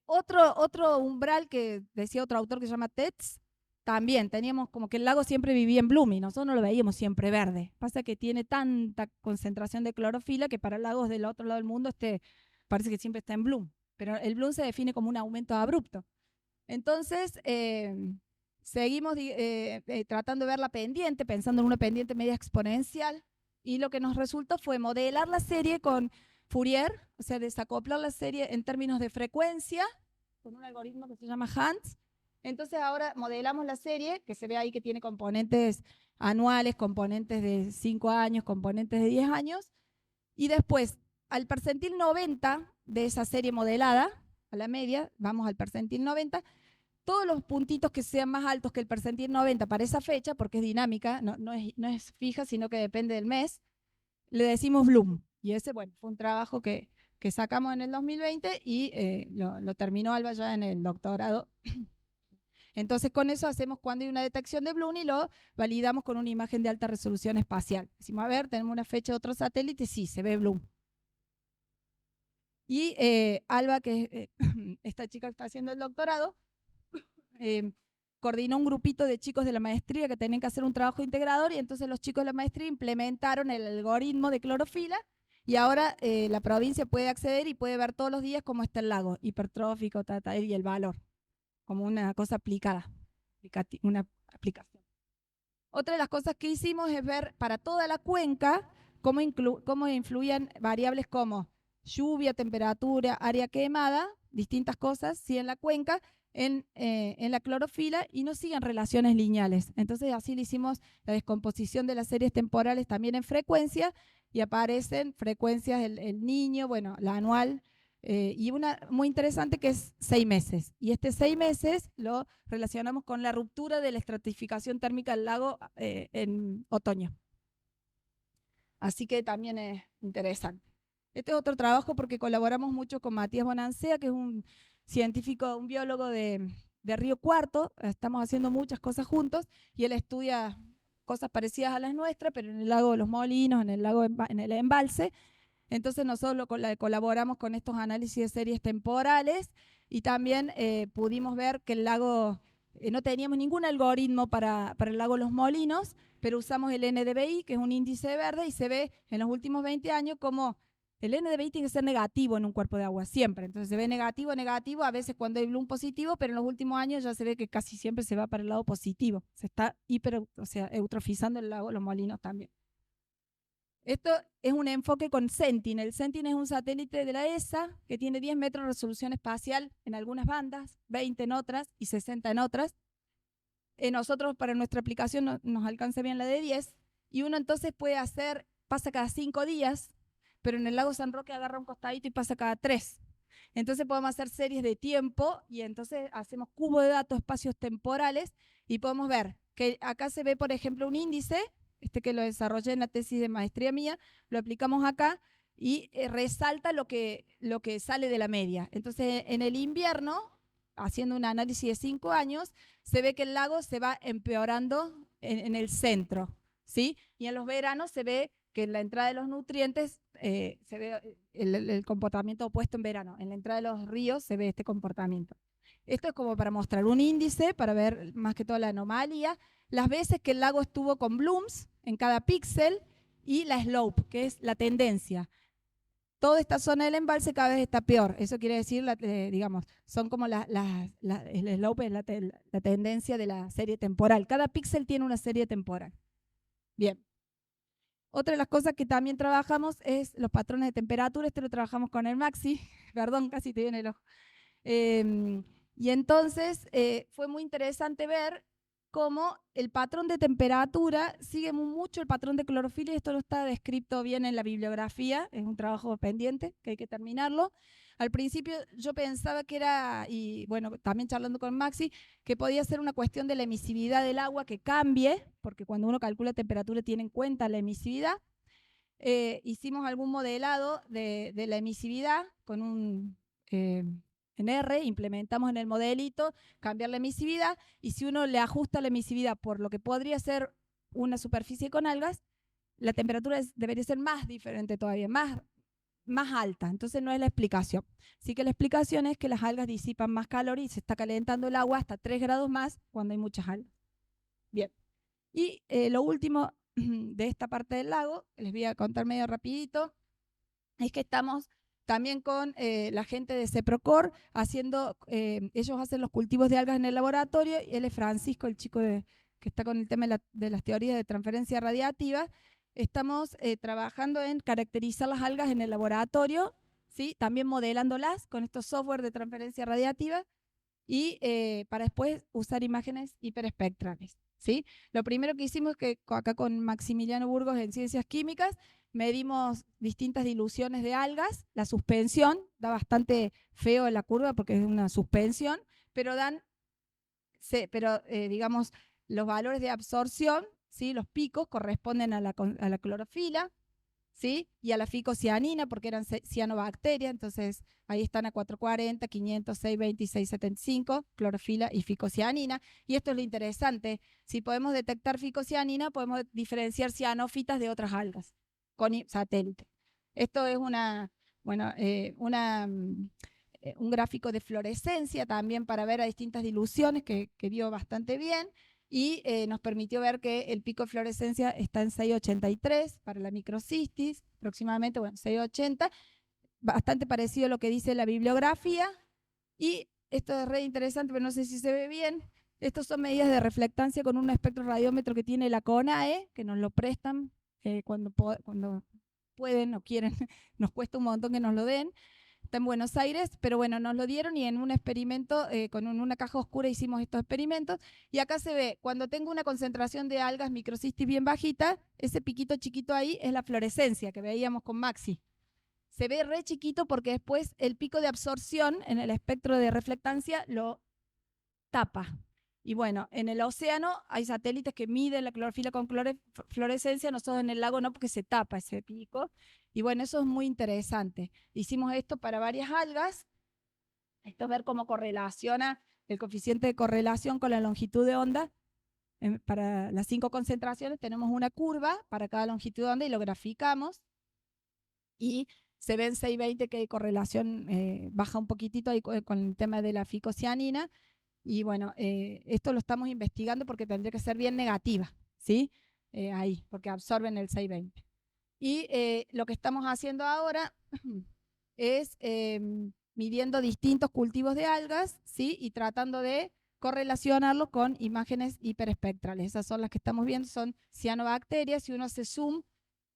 Otro umbral que decía otro autor que se llama Tetz, también teníamos como que el lago siempre vivía en bloom y nosotros no lo veíamos siempre verde. Pasa que tiene tanta concentración de clorofila que para lagos del otro lado del mundo parece que siempre está en bloom, pero el bloom se define como un aumento abrupto. Entonces, seguimos tratando de ver la pendiente, pensando en una pendiente media exponencial, y lo que nos resultó fue modelar la serie con Fourier, o sea, desacoplar la serie en términos de frecuencia, con un algoritmo que se llama Hans. Entonces ahora modelamos la serie, que se ve ahí que tiene componentes anuales, componentes de 5 años, componentes de 10 años, y después al percentil 90 de esa serie modelada, a la media, vamos al percentil 90, todos los puntitos que sean más altos que el percentil 90 para esa fecha, porque es dinámica, no es fija, sino que depende del mes, le decimos bloom. Y ese, bueno, fue un trabajo que sacamos en el 2020 y lo terminó Alba ya en el doctorado. Entonces con eso hacemos cuando hay una detección de bloom y lo validamos con una imagen de alta resolución espacial. Decimos, a ver, tenemos una fecha de otro satélite, sí, se ve bloom. Y Alba, que es esta chica que está haciendo el doctorado, coordinó un grupito de chicos de la maestría que tenían que hacer un trabajo integrador y entonces los chicos de la maestría implementaron el algoritmo de clorofila y ahora la provincia puede acceder y puede ver todos los días cómo está el lago hipertrófico y el valor, como una cosa aplicada, una aplicación. Otra de las cosas que hicimos es ver para toda la cuenca cómo influían variables como lluvia, temperatura, área quemada, distintas cosas, ¿sí? En la cuenca, en la clorofila y no siguen relaciones lineales. Entonces así le hicimos la descomposición de las series temporales también en frecuencia y aparecen frecuencias el niño, bueno, la anual, y una muy interesante que es 6 meses. Y este 6 meses lo relacionamos con la ruptura de la estratificación térmica del lago en otoño. Así que también es interesante. Este es otro trabajo porque colaboramos mucho con Matías Bonancea, que es un científico, un biólogo de Río Cuarto. Estamos haciendo muchas cosas juntos y él estudia cosas parecidas a las nuestras, pero en el lago de los Molinos, en el embalse. Entonces nosotros colaboramos con estos análisis de series temporales y también pudimos ver que el lago, no teníamos ningún algoritmo para el lago Los Molinos, pero usamos el NDVI, que es un índice verde, y se ve en los últimos 20 años como el NDVI tiene que ser negativo en un cuerpo de agua, siempre. Entonces se ve negativo, negativo, a veces cuando hay bloom positivo, pero en los últimos años ya se ve que casi siempre se va para el lado positivo. Se está eutrofizando el lago Los Molinos también. Esto es un enfoque con Sentinel. Sentinel es un satélite de la ESA que tiene 10 metros de resolución espacial en algunas bandas, 20 en otras y 60 en otras. Nosotros para nuestra aplicación nos alcanza bien la de 10 y uno entonces puede pasa cada 5 días, pero en el lago San Roque agarra un costadito y pasa cada 3. Entonces podemos hacer series de tiempo y entonces hacemos cubo de datos, espacios temporales y podemos ver que acá se ve, por ejemplo, un índice que lo desarrollé en la tesis de maestría mía, lo aplicamos acá y resalta lo que sale de la media. Entonces, en el invierno, haciendo un análisis de 5 años, se ve que el lago se va empeorando en el centro, ¿sí? Y en los veranos se ve que en la entrada de los nutrientes se ve el comportamiento opuesto en verano. En la entrada de los ríos se ve este comportamiento. Esto es como para mostrar un índice, para ver más que todo la anomalía, las veces que el lago estuvo con blooms en cada píxel y la slope, que es la tendencia. Toda esta zona del embalse cada vez está peor. Eso quiere decir, digamos, son como el slope es la tendencia de la serie temporal. Cada píxel tiene una serie temporal. Bien. Otra de las cosas que también trabajamos es los patrones de temperatura. Lo trabajamos con el Maxi. Perdón, casi te viene el ojo. Y entonces fue muy interesante ver cómo el patrón de temperatura sigue mucho el patrón de clorofila y esto no está descrito bien en la bibliografía, es un trabajo pendiente que hay que terminarlo. Al principio yo pensaba que era, y bueno, también charlando con Maxi, que podía ser una cuestión de la emisividad del agua que cambie, porque cuando uno calcula temperatura tiene en cuenta la emisividad. Hicimos algún modelado de la emisividad con un en R, implementamos en el modelito, cambiar la emisividad, y si uno le ajusta la emisividad por lo que podría ser una superficie con algas, la temperatura debería ser más diferente todavía, más alta. Entonces no es la explicación. Sí que la explicación es que las algas disipan más calor y se está calentando el agua hasta 3 grados más cuando hay muchas algas. Bien. Y lo último de esta parte del lago, les voy a contar medio rapidito, es que estamos también con la gente de CEPROCOR haciendo, ellos hacen los cultivos de algas en el laboratorio, y él es Francisco, el chico que está con el tema de las teorías de transferencia radiativa. Estamos trabajando en caracterizar las algas en el laboratorio, ¿sí? También modelándolas con estos software de transferencia radiativa y para después usar imágenes hiperespectrales, ¿sí? Lo primero que hicimos que acá con Maximiliano Burgos en Ciencias Químicas, medimos distintas diluciones de algas, la suspensión, da bastante feo en la curva porque es una suspensión, pero digamos, los valores de absorción, ¿sí? Los picos corresponden a la clorofila, ¿sí? Y a la ficocianina, porque eran cianobacterias, entonces ahí están a 440, 500, 620 y 675, clorofila y ficocianina. Y esto es lo interesante, si podemos detectar ficocianina, podemos diferenciar cianófitas de otras algas con satélite. Esto es un gráfico de fluorescencia también para ver a distintas diluciones que dio bastante bien. Y nos permitió ver que el pico de fluorescencia está en 6,83 para la microcistis, aproximadamente, bueno, 6,80, bastante parecido a lo que dice la bibliografía. Y esto es re interesante, pero no sé si se ve bien. Estos son medidas de reflectancia con un espectroradiómetro que tiene la CONAE, que nos lo prestan cuando pueden o quieren. Nos cuesta un montón que nos lo den. Está en Buenos Aires, pero bueno, nos lo dieron y en un experimento, con una caja oscura hicimos estos experimentos. Y acá se ve, cuando tengo una concentración de algas microcistis bien bajita, ese piquito chiquito ahí es la fluorescencia que veíamos con Maxi. Se ve re chiquito porque después el pico de absorción en el espectro de reflectancia lo tapa. Y bueno, en el océano hay satélites que miden la clorofila con fluorescencia, nosotros en el lago no, porque se tapa ese pico. Y bueno, eso es muy interesante. Hicimos esto para varias algas. Esto es ver cómo correlaciona el coeficiente de correlación con la longitud de onda. Para las 5 concentraciones tenemos una curva para cada longitud de onda y lo graficamos. Y se ve en 6,20 que hay correlación, baja un poquitito ahí con el tema de la ficocianina. Y bueno, esto lo estamos investigando porque tendría que ser bien negativa, ¿sí? Ahí, porque absorben el 6,20. Y lo que estamos haciendo ahora es midiendo distintos cultivos de algas, ¿sí? Y tratando de correlacionarlo con imágenes hiperespectrales. Esas son las que estamos viendo, son cianobacterias. Si uno hace zoom,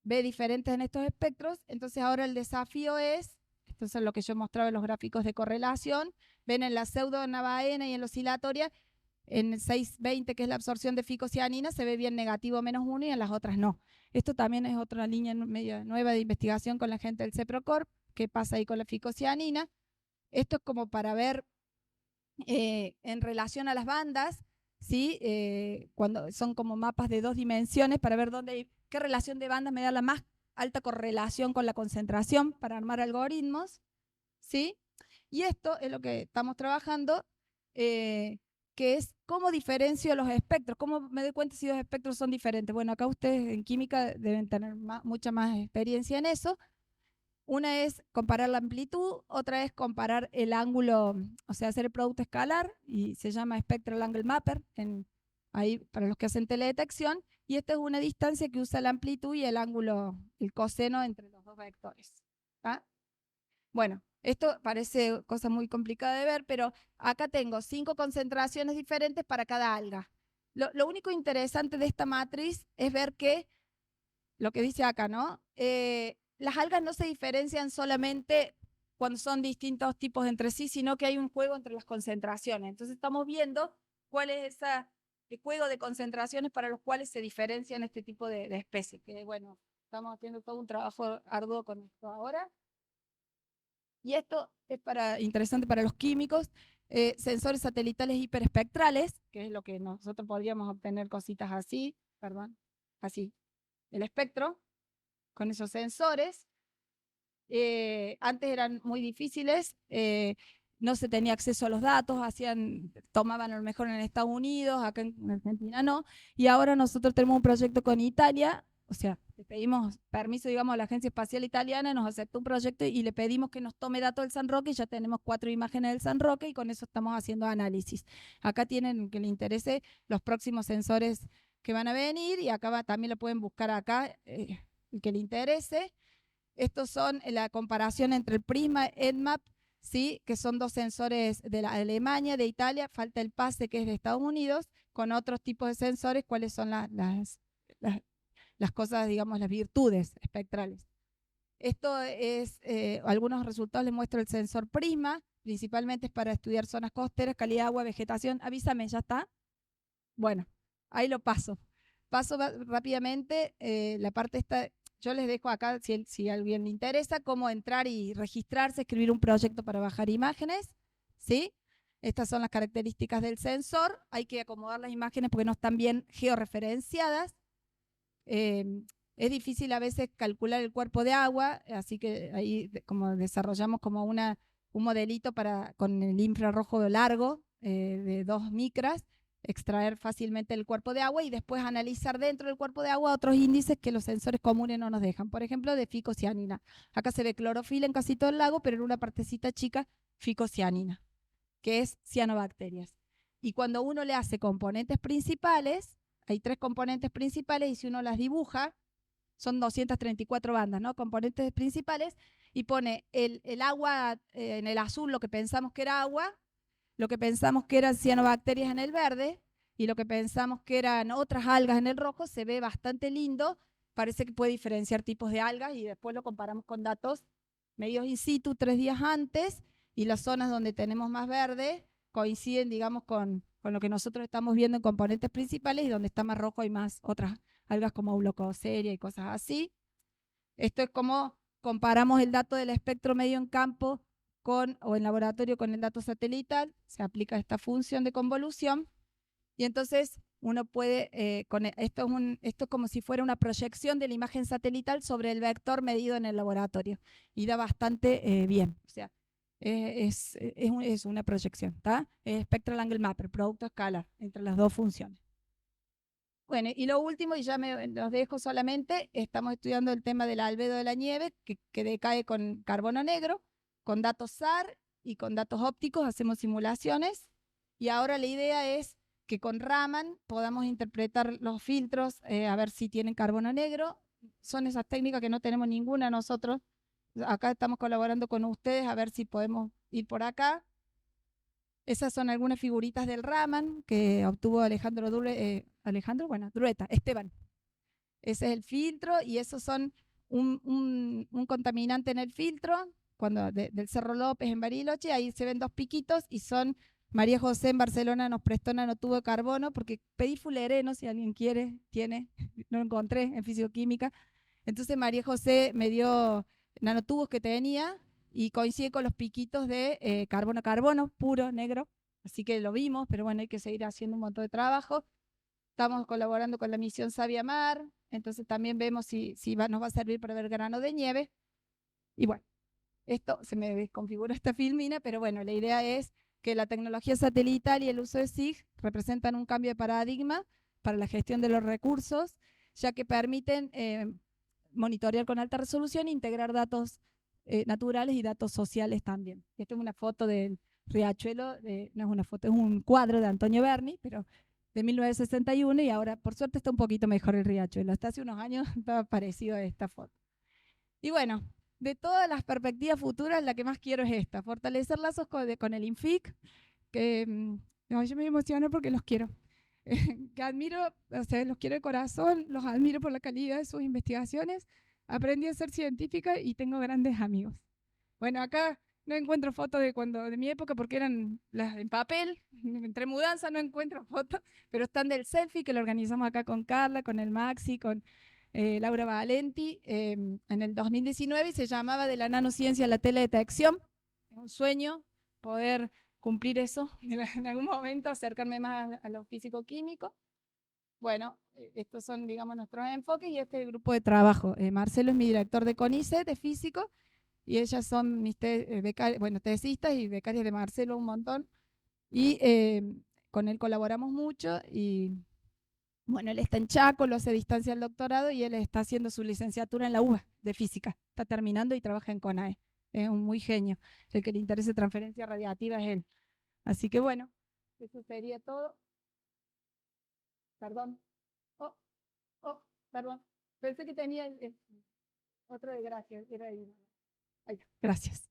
ve diferentes en estos espectros. Entonces ahora el desafío es, esto es lo que yo mostraba en los gráficos de correlación, ven en la pseudonavaena y en la oscilatoria, en el 6,20, que es la absorción de ficocianina, se ve bien negativo -1 y en las otras no. Esto también es otra línea media nueva de investigación con la gente del CEPROCORP. ¿Qué pasa ahí con la ficocianina? Esto es como para ver en relación a las bandas, ¿sí? Cuando son como mapas de 2 dimensiones, para ver qué relación de bandas me da la más alta correlación con la concentración para armar algoritmos, ¿sí? Y esto es lo que estamos trabajando, que es cómo diferencio los espectros, cómo me doy cuenta si los espectros son diferentes. Bueno, acá ustedes en química deben tener mucha más experiencia en eso. Una es comparar la amplitud, otra es comparar el ángulo, o sea, hacer el producto escalar, y se llama Spectral Angle Mapper, ahí para los que hacen teledetección, y esta es una distancia que usa la amplitud y el ángulo, el coseno entre los dos vectores. ¿Ah? Bueno, esto parece cosa muy complicada de ver, pero acá tengo 5 concentraciones diferentes para cada alga. Lo único interesante de esta matriz es ver que, lo que dice acá, ¿no? Las algas no se diferencian solamente cuando son distintos tipos entre sí, sino que hay un juego entre las concentraciones. Entonces estamos viendo cuál es el juego de concentraciones para los cuales se diferencian este tipo de especies. Que bueno, estamos haciendo todo un trabajo arduo con esto ahora. Y esto es interesante para los químicos. Sensores satelitales hiperespectrales, que es lo que nosotros podríamos obtener cositas así, así. El espectro con esos sensores. Antes eran muy difíciles, no se tenía acceso a los datos, tomaban a lo mejor en Estados Unidos, acá en Argentina no, y ahora nosotros tenemos un proyecto con Italia, o sea, le pedimos permiso, digamos, a la Agencia Espacial Italiana, nos aceptó un proyecto y le pedimos que nos tome datos del San Roque, y ya tenemos 4 imágenes del San Roque y con eso estamos haciendo análisis. Acá tienen, que le interese, los próximos sensores que van a venir, y acá también lo pueden buscar acá, el que le interese. Estos son la comparación entre el Prisma y EDMAP, ¿sí? Que son 2 sensores de Alemania, de Italia, falta el PASE, que es de Estados Unidos, con otros tipos de sensores, cuáles son las cosas, digamos, las virtudes espectrales. Esto es, algunos resultados les muestro el sensor Prisma, principalmente es para estudiar zonas costeras, calidad de agua, vegetación. Avísame, ¿ya está? Bueno, ahí lo paso. Paso rápidamente, la parte esta. Yo les dejo acá, si a alguien le interesa, cómo entrar y registrarse, escribir un proyecto para bajar imágenes, ¿sí? Estas son las características del sensor. Hay que acomodar las imágenes porque no están bien georreferenciadas. Es difícil a veces calcular el cuerpo de agua, así que ahí desarrollamos como un modelito con el infrarrojo largo de 2 micras, extraer fácilmente el cuerpo de agua y después analizar dentro del cuerpo de agua otros índices que los sensores comunes no nos dejan. Por ejemplo, de ficocianina. Acá se ve clorofila en casi todo el lago, pero en una partecita chica ficocianina, que es cianobacterias. Y cuando uno le hace componentes principales, hay 3 componentes principales y si uno las dibuja, son 234 bandas, ¿no? Componentes principales, y pone el agua en el azul, lo que pensamos que era agua, lo que pensamos que eran cianobacterias en el verde, y lo que pensamos que eran otras algas en el rojo. Se ve bastante lindo, parece que puede diferenciar tipos de algas, y después lo comparamos con datos medios in situ 3 días antes, y las zonas donde tenemos más verde coinciden, digamos, con lo que nosotros estamos viendo en componentes principales, y donde está más rojo hay más otras algas como Eublocoseria y cosas así. Esto es como comparamos el dato del espectro medio en campo o en laboratorio con el dato satelital. Se aplica esta función de convolución y entonces uno puede, esto es como si fuera una proyección de la imagen satelital sobre el vector medido en el laboratorio y da bastante bien. O sea, es una proyección, ¿está? Es Spectral Angle Mapper, producto escalar entre las dos funciones. Bueno, y lo último, y ya los dejo solamente, estamos estudiando el tema del albedo de la nieve, que decae con carbono negro, con datos SAR y con datos ópticos hacemos simulaciones, y ahora la idea es que con Raman podamos interpretar los filtros, a ver si tienen carbono negro. Son esas técnicas que no tenemos ninguna nosotros. Acá estamos colaborando con ustedes a ver si podemos ir por acá. Esas son algunas figuritas del Raman que obtuvo Esteban. Ese es el filtro y esos son un contaminante en el filtro del Cerro López en Bariloche. Ahí se ven 2 piquitos y son María José en Barcelona nos prestó nanotubo de carbono porque pedí fulereno, si alguien quiere, tiene, no lo encontré en fisicoquímica. Entonces María José me dio nanotubos que tenía y coincide con los piquitos de carbono puro, negro. Así que lo vimos, pero bueno, hay que seguir haciendo un montón de trabajo. Estamos colaborando con la misión Sabia Mar, entonces también vemos si nos va a servir para ver grano de nieve. Y bueno, esto se me desconfiguró esta filmina, pero bueno, la idea es que la tecnología satelital y el uso de SIG representan un cambio de paradigma para la gestión de los recursos, ya que permiten monitorear con alta resolución e integrar datos naturales y datos sociales también. Esta es una foto del riachuelo, no es una foto, es un cuadro de Antonio Berni, pero de 1961, y ahora por suerte está un poquito mejor el riachuelo. Hasta hace unos años estaba parecido a esta foto. Y bueno, de todas las perspectivas futuras, la que más quiero es esta, fortalecer lazos con el INFIC, que yo me emociono porque los quiero. Que admiro, o sea, los quiero de corazón, los admiro por la calidad de sus investigaciones. Aprendí a ser científica y tengo grandes amigos. Bueno, acá no encuentro fotos de mi época porque eran las en papel. Entre mudanza no encuentro fotos, pero están del selfie que lo organizamos acá con Carla, con el Maxi, con Laura Valenti en el 2019 y se llamaba De la nanociencia a la teledetección. Es un sueño poder cumplir eso, en algún momento acercarme más a lo físico-químico. Bueno, estos son, digamos, nuestros enfoques y este es el grupo de trabajo. Marcelo es mi director de CONICET, de físico, y ellas son mis tesistas y becarias de Marcelo un montón. Y con él colaboramos mucho y bueno, él está en Chaco, lo hace a distancia del doctorado y él está haciendo su licenciatura en la UBA de física. Está terminando y trabaja en CONAE. Es un muy genio. El que le interese transferencia radiativa es él. Así que bueno, eso sería todo. Perdón. Oh, perdón. Pensé que tenía otro de gracias. Era ahí. Gracias.